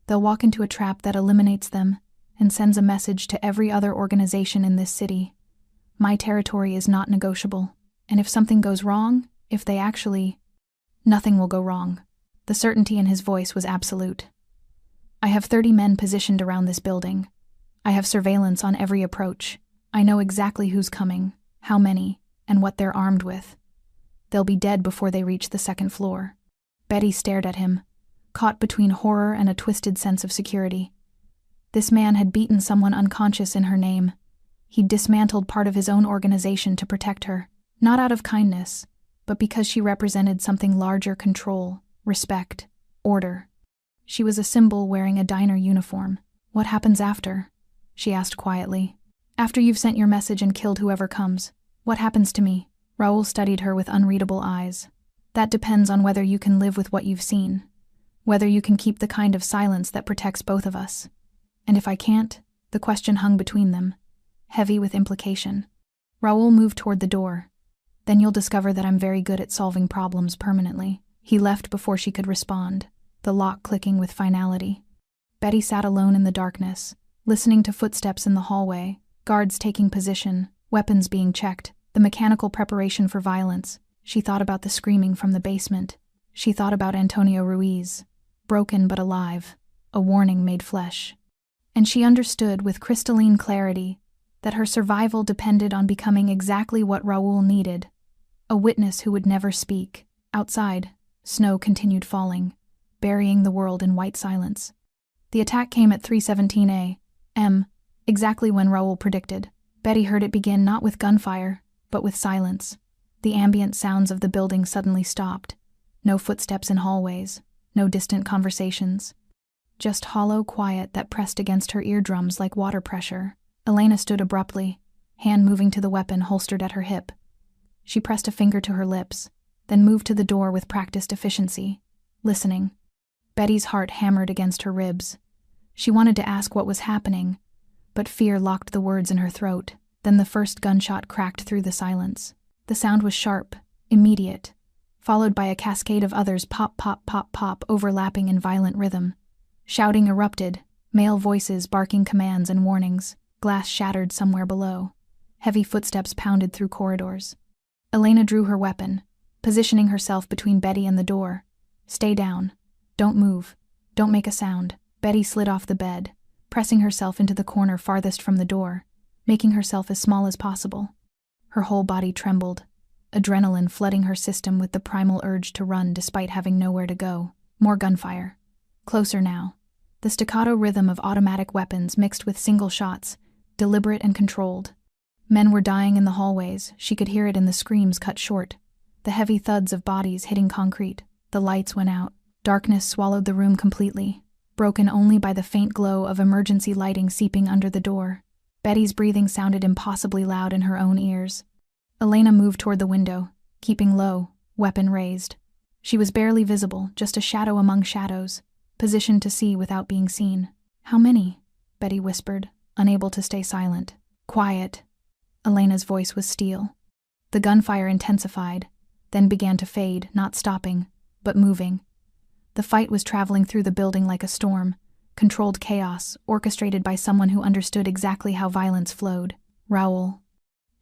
Speaker 1: they'll walk into a trap that eliminates them and sends a message to every other organization in this city. My territory is not negotiable, and if something goes wrong, if they actually... nothing will go wrong." The certainty in his voice was absolute. "I have 30 men positioned around this building. I have surveillance on every approach. I know exactly who's coming, how many, and what they're armed with. They'll be dead before they reach the second floor." Betty stared at him, caught between horror and a twisted sense of security. This man had beaten someone unconscious in her name. He'd dismantled part of his own organization to protect her, not out of kindness, but because she represented something larger: control, respect, order. She was a symbol wearing a diner uniform. "What happens after?" she asked quietly. "After you've sent your message and killed whoever comes, what happens to me?" Raoul studied her with unreadable eyes. "That depends on whether you can live with what you've seen, whether you can keep the kind of silence that protects both of us. And if I can't," the question hung between them, heavy with implication. Raoul moved toward the door. "Then you'll discover that I'm very good at solving problems permanently." He left before she could respond, the lock clicking with finality. Betty sat alone in the darkness, listening to footsteps in the hallway, guards taking position, weapons being checked, the mechanical preparation for violence. She thought about the screaming from the basement. She thought about Antonio Ruiz, broken but alive, a warning made flesh. And she understood with crystalline clarity that her survival depended on becoming exactly what Raoul needed: a witness who would never speak. Outside, snow continued falling, burying the world in white silence. The attack came at 3:17 a.m., exactly when Raoul predicted. Betty heard it begin not with gunfire, but with silence. The ambient sounds of the building suddenly stopped. No footsteps in hallways, no distant conversations. Just hollow quiet that pressed against her eardrums like water pressure. Elena stood abruptly, hand moving to the weapon holstered at her hip. She pressed a finger to her lips, then moved to the door with practiced efficiency, listening. Betty's heart hammered against her ribs. She wanted to ask what was happening, but fear locked the words in her throat. Then the first gunshot cracked through the silence. The sound was sharp, immediate, followed by a cascade of others, pop, pop, pop, pop, overlapping in violent rhythm. Shouting erupted, male voices barking commands and warnings. Glass shattered somewhere below. Heavy footsteps pounded through corridors. Elena drew her weapon, positioning herself between Betty and the door. "Stay down. Don't move. Don't make a sound." Betty slid off the bed, pressing herself into the corner farthest from the door, making herself as small as possible. Her whole body trembled, adrenaline flooding her system with the primal urge to run despite having nowhere to go. More gunfire. Closer now. The staccato rhythm of automatic weapons mixed with single shots, deliberate and controlled. Men were dying in the hallways. She could hear it in the screams cut short, the heavy thuds of bodies hitting concrete. The lights went out. Darkness swallowed the room completely, broken only by the faint glow of emergency lighting seeping under the door. Betty's breathing sounded impossibly loud in her own ears. Elena moved toward the window, keeping low, weapon raised. She was barely visible, just a shadow among shadows, positioned to see without being seen. "How many?" Betty whispered, unable to stay silent. "Quiet." Elena's voice was steel. The gunfire intensified, then began to fade, not stopping, but moving. The fight was traveling through the building like a storm, controlled chaos, orchestrated by someone who understood exactly how violence flowed. Raoul.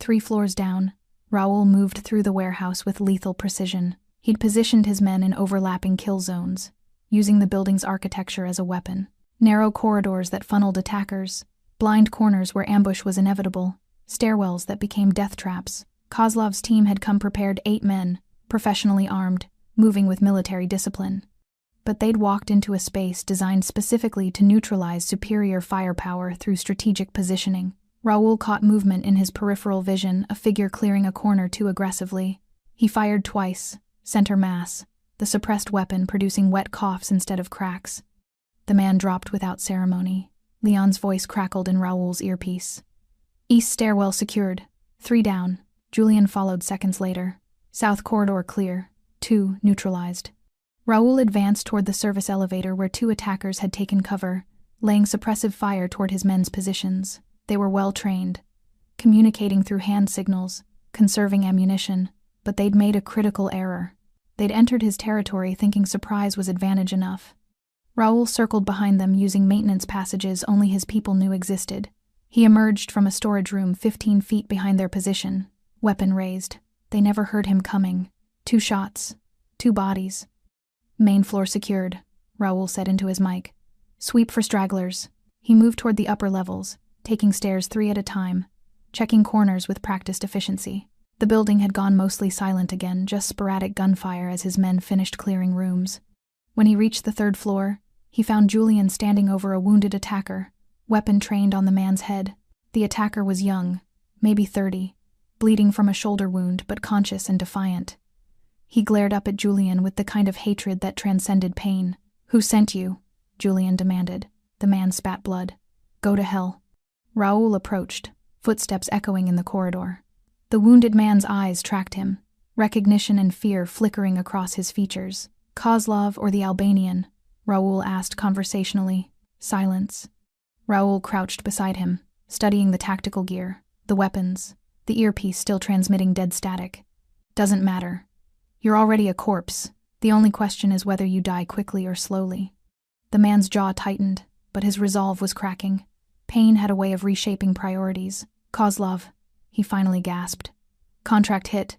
Speaker 1: 3 floors down, Raoul moved through the warehouse with lethal precision. He'd positioned his men in overlapping kill zones, using the building's architecture as a weapon. Narrow corridors that funneled attackers, blind corners where ambush was inevitable, stairwells that became death traps. Kozlov's team had come prepared, 8 men, professionally armed, moving with military discipline. But they'd walked into a space designed specifically to neutralize superior firepower through strategic positioning. Raoul caught movement in his peripheral vision, a figure clearing a corner too aggressively. He fired twice, center mass, the suppressed weapon producing wet coughs instead of cracks. The man dropped without ceremony. Leon's voice crackled in Raoul's earpiece. "East stairwell secured. 3 down." Julian followed seconds later. "South corridor clear. 2 neutralized." Raoul advanced toward the service elevator where 2 attackers had taken cover, laying suppressive fire toward his men's positions. They were well trained, communicating through hand signals, conserving ammunition, but they'd made a critical error. They'd entered his territory thinking surprise was advantage enough. Raoul circled behind them using maintenance passages only his people knew existed. He emerged from a storage room 15 feet behind their position, weapon raised. They never heard him coming. 2 shots. 2 bodies. "Main floor secured," Raoul said into his mic. "Sweep for stragglers." He moved toward the upper levels, taking stairs 3 at a time, checking corners with practiced efficiency. The building had gone mostly silent again, just sporadic gunfire as his men finished clearing rooms. When he reached the 3rd floor, he found Julian standing over a wounded attacker, weapon trained on the man's head. The attacker was young, maybe 30, bleeding from a shoulder wound but conscious and defiant. He glared up at Julian with the kind of hatred that transcended pain. "Who sent you?" Julian demanded. The man spat blood. "Go to hell." Raoul approached, footsteps echoing in the corridor. The wounded man's eyes tracked him, recognition and fear flickering across his features. "Kozlov or the Albanian?" Raoul asked conversationally. Silence. Raoul crouched beside him, studying the tactical gear, the weapons, the earpiece still transmitting dead static. "Doesn't matter. You're already a corpse. The only question is whether you die quickly or slowly." The man's jaw tightened, but his resolve was cracking. Pain had a way of reshaping priorities. "Kozlov," he finally gasped. "Contract hit.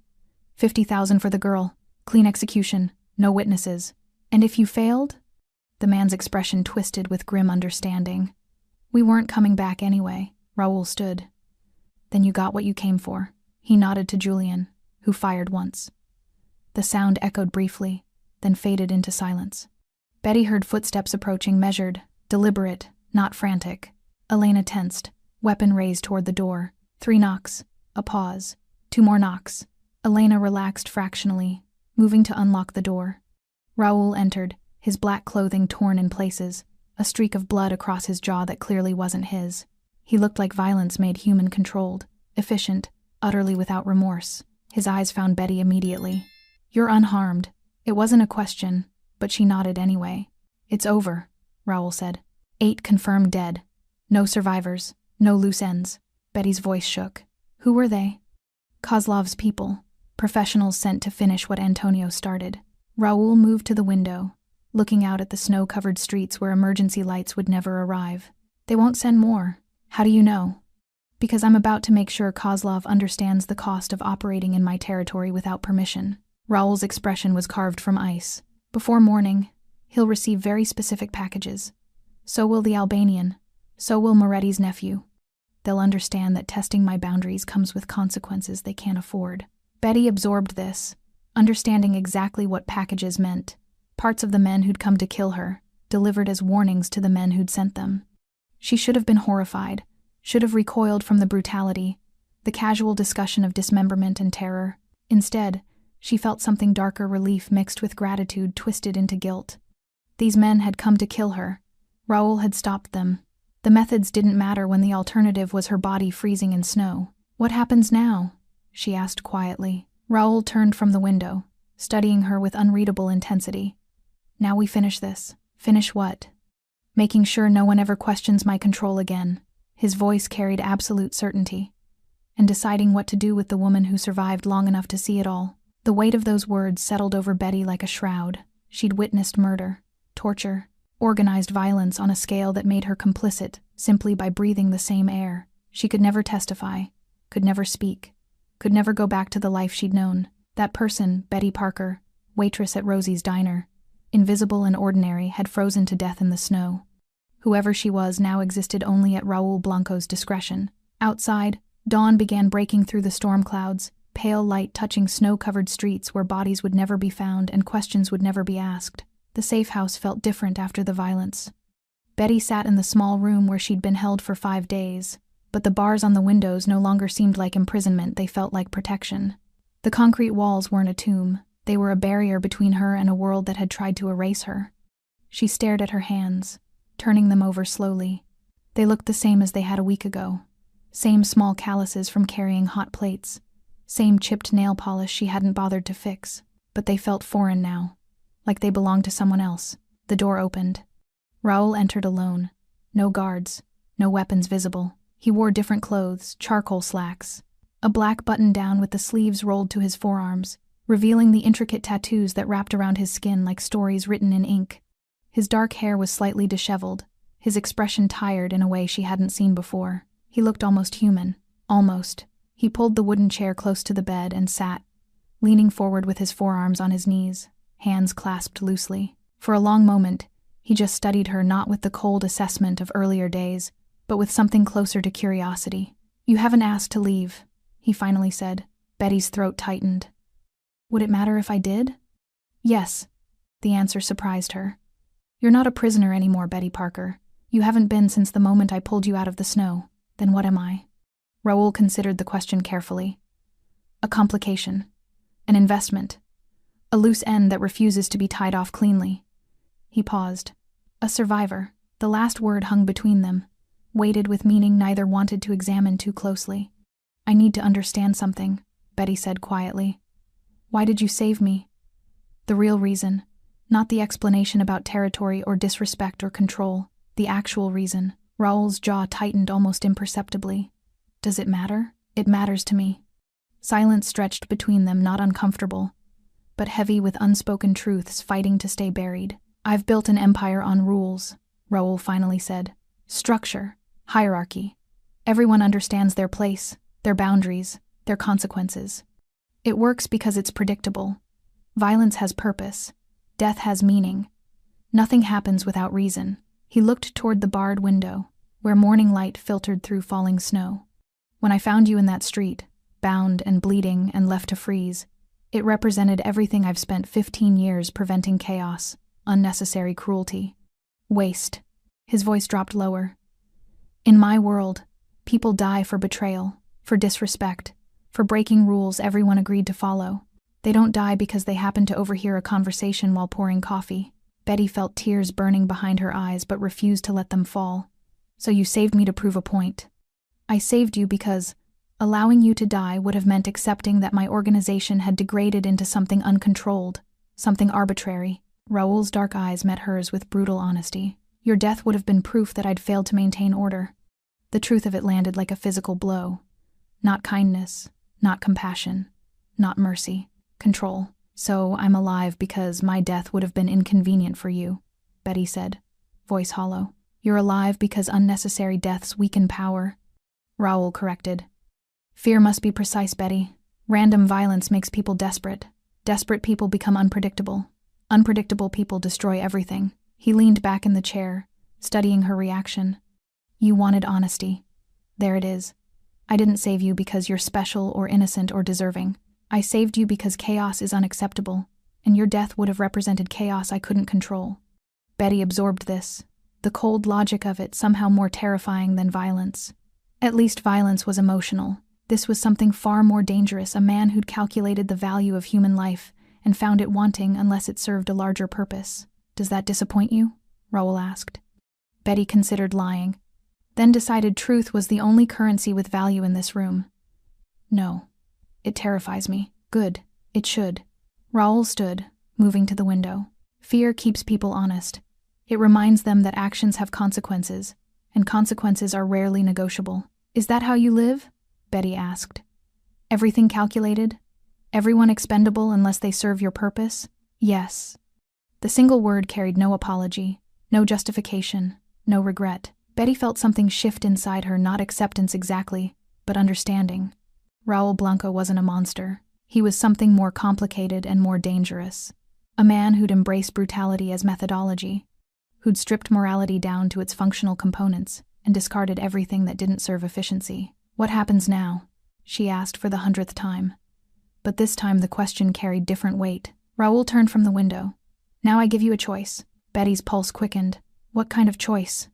Speaker 1: 50,000 for the girl. Clean execution. No witnesses. And if you failed?" The man's expression twisted with grim understanding. "We weren't coming back anyway." Raoul stood. "Then you got what you came for." He nodded to Julian, who fired once. The sound echoed briefly, then faded into silence. Betty heard footsteps approaching, measured, deliberate, not frantic. Elena tensed, weapon raised toward the door. 3 knocks, a pause, 2 more knocks. Elena relaxed fractionally, moving to unlock the door. Raoul entered, his black clothing torn in places, a streak of blood across his jaw that clearly wasn't his. He looked like violence made human-controlled, efficient, utterly without remorse. His eyes found Betty immediately. "You're unharmed." It wasn't a question, but she nodded anyway. "It's over," Raoul said. 8 confirmed dead. No survivors. No loose ends. Betty's voice shook. Who were they? Kozlov's people. Professionals sent to finish what Antonio started. Raoul moved to the window, looking out at the snow-covered streets where emergency lights would never arrive. They won't send more. How do you know? Because I'm about to make sure Kozlov understands the cost of operating in my territory without permission. Raoul's expression was carved from ice. Before morning, he'll receive very specific packages. So will the Albanian. So will Moretti's nephew. They'll understand that testing my boundaries comes with consequences they can't afford. Betty absorbed this, understanding exactly what packages meant. Parts of the men who'd come to kill her, delivered as warnings to the men who'd sent them. She should have been horrified, should have recoiled from the brutality, the casual discussion of dismemberment and terror. Instead, she felt something darker, relief mixed with gratitude twisted into guilt. These men had come to kill her. Raoul had stopped them. The methods didn't matter when the alternative was her body freezing in snow. What happens now? She asked quietly. Raoul turned from the window, studying her with unreadable intensity. Now we finish this. Finish what? Making sure no one ever questions my control again. His voice carried absolute certainty. And deciding what to do with the woman who survived long enough to see it all. The weight of those words settled over Betty like a shroud. She'd witnessed murder, torture, organized violence on a scale that made her complicit simply by breathing the same air. She could never testify, could never speak, could never go back to the life she'd known. That person, Betty Parker, waitress at Rosie's diner, invisible and ordinary, had frozen to death in the snow. Whoever she was now existed only at Raoul Blanco's discretion. Outside, dawn began breaking through the storm clouds, pale light touching snow-covered streets where bodies would never be found and questions would never be asked. The safe house felt different after the violence. Betty sat in the small room where she'd been held for 5 days, but the bars on the windows no longer seemed like imprisonment, they felt like protection. The concrete walls weren't a tomb, they were a barrier between her and a world that had tried to erase her. She stared at her hands, turning them over slowly. They looked the same as they had a week ago. Same small calluses from carrying hot plates. Same chipped nail polish she hadn't bothered to fix. But they felt foreign now, like they belonged to someone else. The door opened. Raoul entered alone. No guards, no weapons visible. He wore different clothes, charcoal slacks. A black button-down with the sleeves rolled to his forearms, revealing the intricate tattoos that wrapped around his skin like stories written in ink. His dark hair was slightly disheveled, his expression tired in a way she hadn't seen before. He looked almost human. Almost. He pulled the wooden chair close to the bed and sat, leaning forward with his forearms on his knees, hands clasped loosely. For a long moment, he just studied her, not with the cold assessment of earlier days, but with something closer to curiosity. "You haven't asked to leave," he finally said. Betty's throat tightened. "Would it matter if I did?" "Yes." The answer surprised her. "You're not a prisoner anymore, Betty Parker. You haven't been since the moment I pulled you out of the snow. Then what am I?" Raoul considered the question carefully. "A complication. An investment. A loose end that refuses to be tied off cleanly." He paused. "A survivor." The last word hung between them, weighted with meaning neither wanted to examine too closely. "I need to understand something," Betty said quietly. "Why did you save me?" "The real reason. Not the explanation about territory or disrespect or control. The actual reason." Raoul's jaw tightened almost imperceptibly. "Does it matter?" "It matters to me." Silence stretched between them, not uncomfortable, but heavy with unspoken truths fighting to stay buried. "I've built an empire on rules," Raoul finally said. "Structure. Hierarchy. Everyone understands their place, their boundaries, their consequences. It works because it's predictable. Violence has purpose. Death has meaning. Nothing happens without reason." He looked toward the barred window, where morning light filtered through falling snow. "When I found you in that street, bound and bleeding and left to freeze, it represented everything I've spent 15 years preventing: chaos, unnecessary cruelty, waste." His voice dropped lower. "In my world, people die for betrayal, for disrespect, for breaking rules everyone agreed to follow. They don't die because they happen to overhear a conversation while pouring coffee." Betty felt tears burning behind her eyes but refused to let them fall. "So you saved me to prove a point." "I saved you because allowing you to die would have meant accepting that my organization had degraded into something uncontrolled, something arbitrary." Raoul's dark eyes met hers with brutal honesty. "Your death would have been proof that I'd failed to maintain order. The truth of it landed like a physical blow. Not kindness, not compassion, not mercy. Control. So I'm alive because my death would have been inconvenient for you, Betty said, voice hollow. You're alive because unnecessary deaths weaken power, Raoul corrected. Fear must be precise, Betty. Random violence makes people desperate. Desperate people become unpredictable. Unpredictable people destroy everything. He leaned back in the chair, studying her reaction. You wanted honesty. There it is. I didn't save you because you're special or innocent or deserving. I saved you because chaos is unacceptable, and your death would have represented chaos I couldn't control. Betty absorbed this, the cold logic of it somehow more terrifying than violence. At least violence was emotional. This was something far more dangerous, a man who'd calculated the value of human life and found it wanting unless it served a larger purpose. Does that disappoint you? Raoul asked. Betty considered lying, then decided truth was the only currency with value in this room. No. It terrifies me. Good. It should. Raoul stood, moving to the window. Fear keeps people honest. It reminds them that actions have consequences, and consequences are rarely negotiable. Is that how you live? Betty asked. Everything calculated? Everyone expendable unless they serve your purpose? Yes. The single word carried no apology, no justification, no regret. Betty felt something shift inside her, not acceptance exactly, but understanding. Raoul Blanco wasn't a monster. He was something more complicated and more dangerous. A man who'd embraced brutality as methodology, who'd stripped morality down to its functional components and discarded everything that didn't serve efficiency. What happens now? She asked for the 100th time. But this time the question carried different weight. Raoul turned from the window. Now I give you a choice. Betty's pulse quickened. What kind of choice?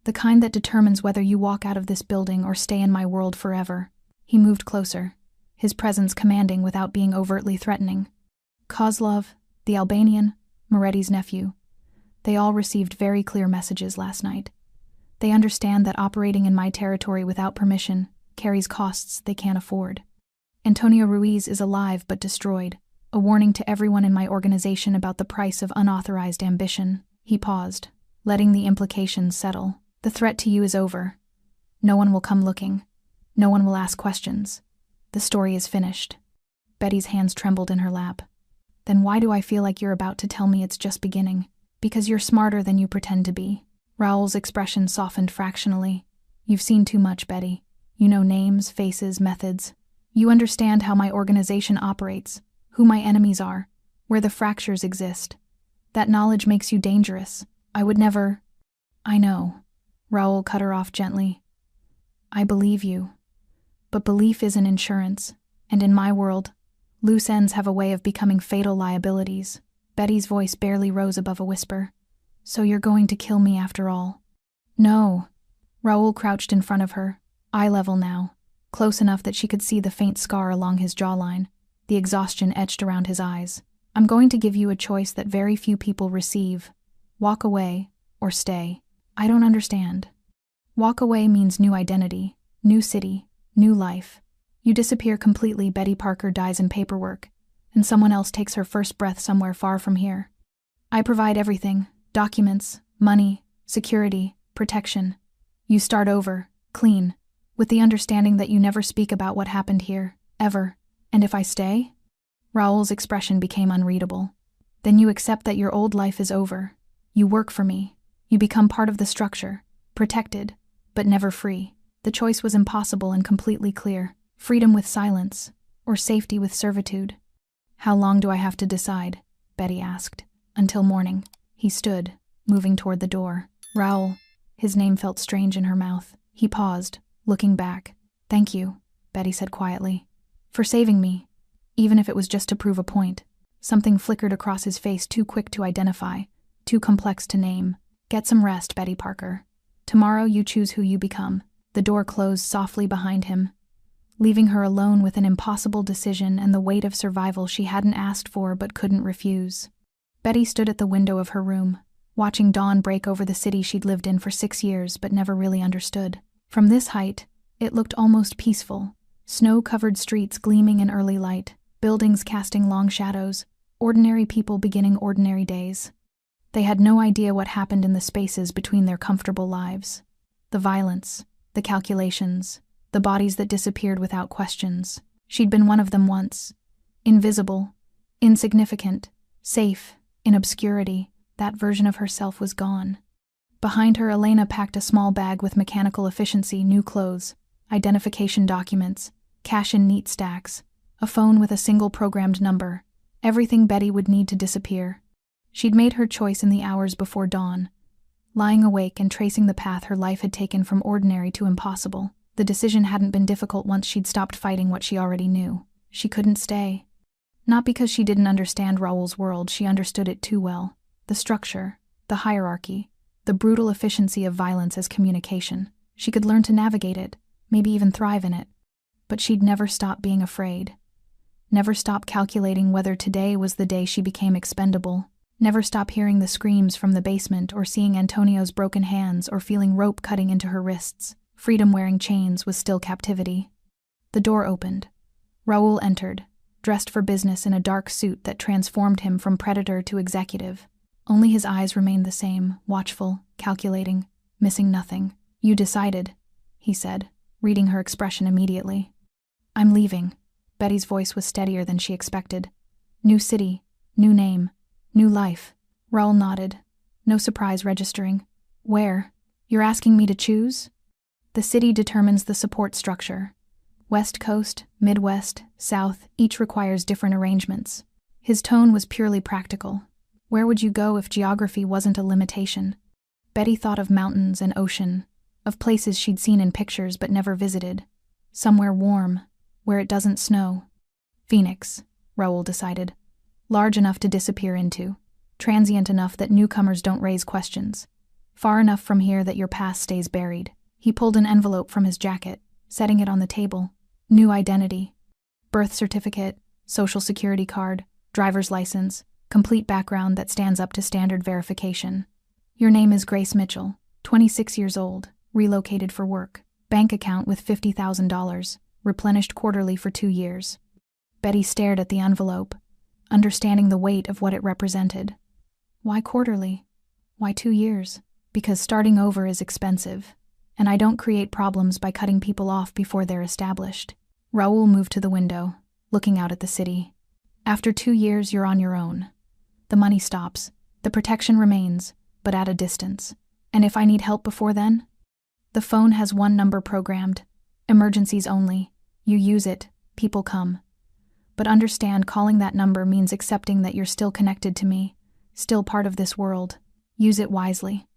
Speaker 1: The kind that determines whether you walk out of this building or stay in my world forever. He moved closer, his presence commanding without being overtly threatening. Kozlov, the Albanian, Moretti's nephew. They all received very clear messages last night. They understand that operating in my territory without permission carries costs they can't afford. Antonio Ruiz is alive but destroyed, a warning to everyone in my organization about the price of unauthorized ambition. He paused, letting the implications settle. The threat to you is over. No one will come looking. No one will ask questions. The story is finished. Betty's hands trembled in her lap. Then why do I feel like you're about to tell me it's just beginning? Because you're smarter than you pretend to be. Raoul's expression softened fractionally. You've seen too much, Betty. You know names, faces, methods. You understand how my organization operates, who my enemies are, where the fractures exist. That knowledge makes you dangerous. I would never... I know. Raoul cut her off gently. I believe you. But belief isn't insurance, and in my world, loose ends have a way of becoming fatal liabilities. Betty's voice barely rose above a whisper. So you're going to kill me after all? No. Raoul crouched in front of her, eye level now, close enough that she could see the faint scar along his jawline, the exhaustion etched around his eyes. I'm going to give you a choice that very few people receive. Walk away, or stay. I don't understand. Walk away means new identity, new city, new life. You disappear completely. Betty Parker dies in paperwork, and someone else takes her first breath somewhere far from here. I provide everything, documents, money, security, protection. You start over, clean, with the understanding that you never speak about what happened here, ever. And if I stay? Raoul's expression became unreadable. Then you accept that your old life is over. You work for me. You become part of the structure, protected, but never free. The choice was impossible and completely clear. Freedom with silence, or safety with servitude. How long do I have to decide? Betty asked. Until morning. He stood, moving toward the door. Raoul. His name felt strange in her mouth. He paused, looking back. Thank you, Betty said quietly. For saving me, even if it was just to prove a point. Something flickered across his face, too quick to identify, too complex to name. Get some rest, Betty Parker. Tomorrow you choose who you become. The door closed softly behind him, leaving her alone with an impossible decision and the weight of survival she hadn't asked for but couldn't refuse. Betty stood at the window of her room, watching dawn break over the city she'd lived in for 6 years but never really understood. From this height, it looked almost peaceful. Snow-covered streets gleaming in early light, buildings casting long shadows, ordinary people beginning ordinary days. They had no idea what happened in the spaces between their comfortable lives. The violence, the calculations, the bodies that disappeared without questions. She'd been one of them once. Invisible, insignificant, safe, in obscurity. That version of herself was gone. Behind her, Elena packed a small bag with mechanical efficiency, new clothes, identification documents, cash in neat stacks, a phone with a single programmed number, everything Betty would need to disappear. She'd made her choice in the hours before dawn, lying awake and tracing the path her life had taken from ordinary to impossible. The decision hadn't been difficult once she'd stopped fighting what she already knew. She couldn't stay. Not because she didn't understand Raoul's world, she understood it too well. The structure, the hierarchy, the brutal efficiency of violence as communication. She could learn to navigate it, maybe even thrive in it. But she'd never stop being afraid. Never stop calculating whether today was the day she became expendable. Never stop hearing the screams from the basement or seeing Antonio's broken hands or feeling rope cutting into her wrists. Freedom wearing chains was still captivity. The door opened. Raoul entered, dressed for business in a dark suit that transformed him from predator to executive. Only his eyes remained the same, watchful, calculating, missing nothing. "You decided," he said, reading her expression immediately. "I'm leaving." Betty's voice was steadier than she expected. "New city, new name, new life." Raoul nodded, no surprise registering. "Where? You're asking me to choose?" "The city determines the support structure. West Coast, Midwest, South, each requires different arrangements." His tone was purely practical. Where would you go if geography wasn't a limitation? Betty thought of mountains and ocean, of places she'd seen in pictures but never visited. Somewhere warm, where it doesn't snow. Phoenix, Raoul decided. Large enough to disappear into. Transient enough that newcomers don't raise questions. Far enough from here that your past stays buried. He pulled an envelope from his jacket, setting it on the table. New identity. Birth certificate, social security card, driver's license, complete background that stands up to standard verification. Your name is Grace Mitchell, 26 years old, relocated for work. Bank account with $50,000, replenished quarterly for 2 years. Betty stared at the envelope, understanding the weight of what it represented. Why quarterly? Why 2 years? Because starting over is expensive, and I don't create problems by cutting people off before they're established. Raoul moved to the window, looking out at the city. After 2 years, you're on your own. The money stops, the protection remains, but at a distance. And if I need help before then? The phone has one number programmed, emergencies only. You use it, people come. But understand, calling that number means accepting that you're still connected to me, still part of this world. Use it wisely.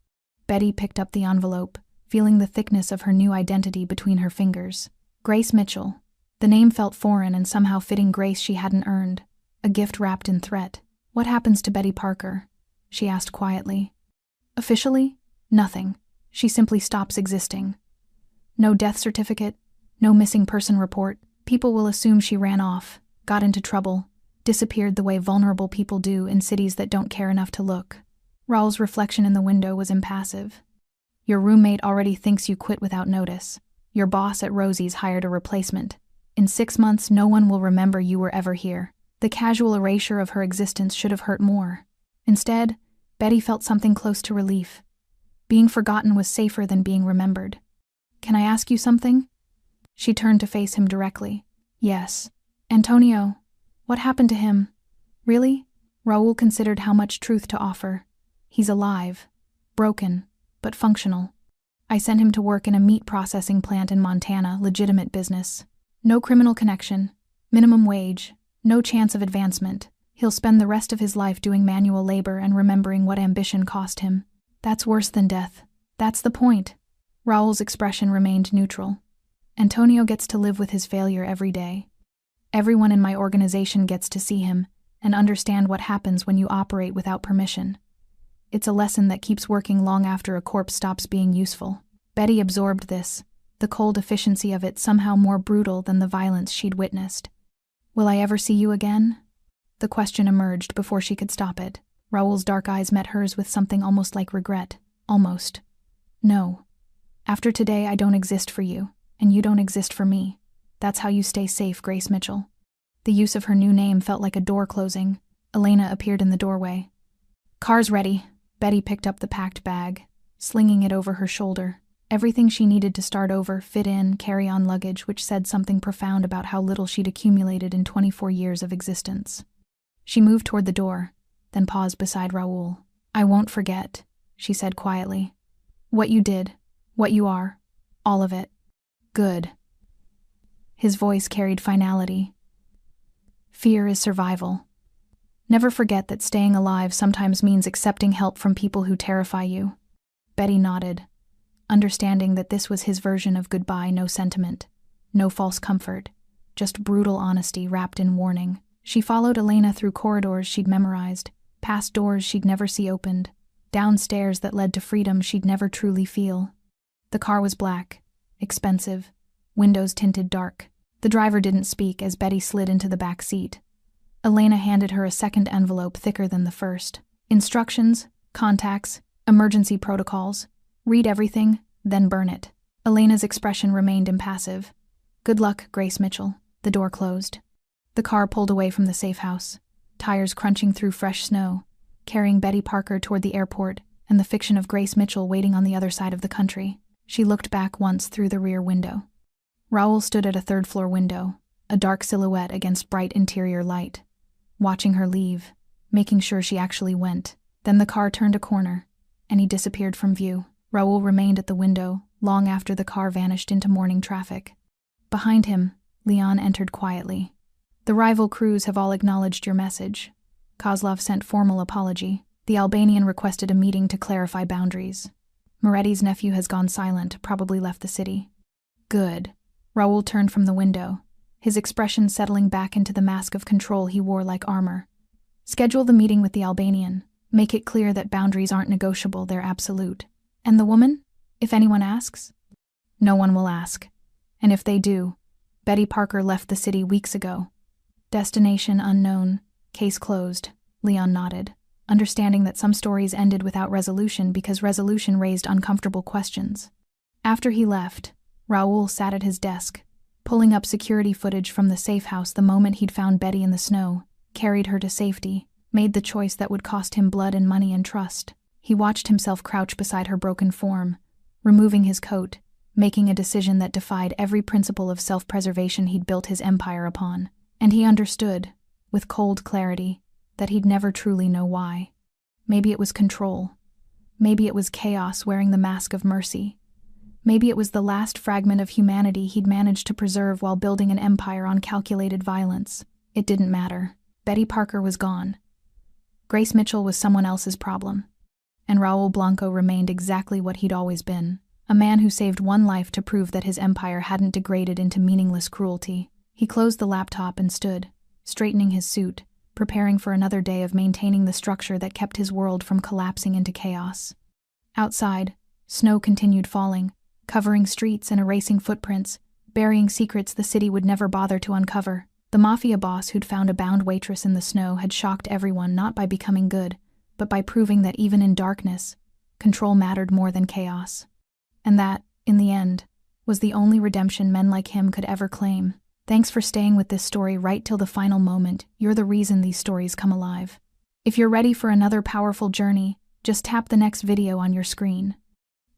Speaker 1: Betty picked up the envelope, feeling the thickness of her new identity between her fingers. Grace Mitchell. The name felt foreign and somehow fitting grace she hadn't earned, a gift wrapped in threat. What happens to Betty Parker? She asked quietly. Officially, nothing. She simply stops existing. No death certificate, no missing person report. People will assume she ran off, got into trouble, disappeared the way vulnerable people do in cities that don't care enough to look. Raoul's reflection in the window was impassive. Your roommate already thinks you quit without notice. Your boss at Rosie's hired a replacement. In 6 months, no one will remember you were ever here. The casual erasure of her existence should have hurt more. Instead, Betty felt something close to relief. Being forgotten was safer than being remembered. "Can I ask you something?" She turned to face him directly. "Yes. Antonio, what happened to him?" "Really?" Raoul considered how much truth to offer. "He's alive. Broken, but functional. I sent him to work in a meat processing plant in Montana, legitimate business. No criminal connection, minimum wage, no chance of advancement. He'll spend the rest of his life doing manual labor and remembering what ambition cost him. That's worse than death. That's the point." Raoul's expression remained neutral. "Antonio gets to live with his failure every day. Everyone in my organization gets to see him and understand what happens when you operate without permission. It's a lesson that keeps working long after a corpse stops being useful." Betty absorbed this, the cold efficiency of it somehow more brutal than the violence she'd witnessed. "Will I ever see you again?" The question emerged before she could stop it. Raoul's dark eyes met hers with something almost like regret. Almost. "No. After today, I don't exist for you, and you don't exist for me. That's how you stay safe, Grace Mitchell." The use of her new name felt like a door closing. Elena appeared in the doorway. "Car's ready." Betty picked up the packed bag, slinging it over her shoulder. Everything she needed to start over, fit in, carry on luggage, which said something profound about how little she'd accumulated in 24 years of existence. She moved toward the door, then paused beside Raoul. "I won't forget," she said quietly. "What you did, what you are, all of it. Good." His voice carried finality. "Fear is survival. Never forget that staying alive sometimes means accepting help from people who terrify you." Betty nodded, understanding that this was his version of goodbye. No sentiment, no false comfort, just brutal honesty wrapped in warning. She followed Elena through corridors she'd memorized, past doors she'd never see opened, down stairs that led to freedom she'd never truly feel. The car was black, expensive, windows tinted dark. The driver didn't speak as Betty slid into the back seat. Elena handed her a second envelope thicker than the first. Instructions, contacts, emergency protocols. Read everything, then burn it. Elena's expression remained impassive. "Good luck, Grace Mitchell." The door closed. The car pulled away from the safe house, tires crunching through fresh snow, carrying Betty Parker toward the airport and the fiction of Grace Mitchell waiting on the other side of the country. She looked back once through the rear window. Raoul stood at a third-floor window, a dark silhouette against bright interior light, watching her leave, making sure she actually went. Then the car turned a corner, and he disappeared from view. Raoul remained at the window long after the car vanished into morning traffic. Behind him, Leon entered quietly. "The rival crews have all acknowledged your message." Kozlov sent formal apology. The Albanian requested a meeting to clarify boundaries. Moretti's nephew has gone silent, probably left the city. "Good." Raoul turned from the window, his expression settling back into the mask of control he wore like armor. "Schedule the meeting with the Albanian. Make it clear that boundaries aren't negotiable, they're absolute. And the woman? If anyone asks?" "No one will ask. And if they do, Betty Parker left the city weeks ago." "Destination unknown. Case closed." Leon nodded, understanding that some stories ended without resolution because resolution raised uncomfortable questions. After he left, Raoul sat at his desk, pulling up security footage from the safe house the moment he'd found Betty in the snow, carried her to safety, made the choice that would cost him blood and money and trust. He watched himself crouch beside her broken form, removing his coat, making a decision that defied every principle of self-preservation he'd built his empire upon. And he understood, with cold clarity, that he'd never truly know why. Maybe it was control. Maybe it was chaos wearing the mask of mercy. Maybe it was the last fragment of humanity he'd managed to preserve while building an empire on calculated violence. It didn't matter. Betty Parker was gone. Grace Mitchell was someone else's problem. And Raoul Blanco remained exactly what he'd always been, a man who saved one life to prove that his empire hadn't degraded into meaningless cruelty. He closed the laptop and stood, straightening his suit, preparing for another day of maintaining the structure that kept his world from collapsing into chaos. Outside, snow continued falling, covering streets and erasing footprints, burying secrets the city would never bother to uncover. The Mafia boss who'd found a bound waitress in the snow had shocked everyone not by becoming good, but by proving that even in darkness, control mattered more than chaos. And that, in the end, was the only redemption men like him could ever claim. Thanks for staying with this story right till the final moment. You're the reason these stories come alive. If you're ready for another powerful journey, just tap the next video on your screen.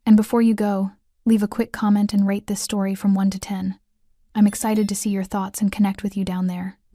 Speaker 1: And before you go, leave a quick comment and rate this story from 1 to 10. I'm excited to see your thoughts and connect with you down there.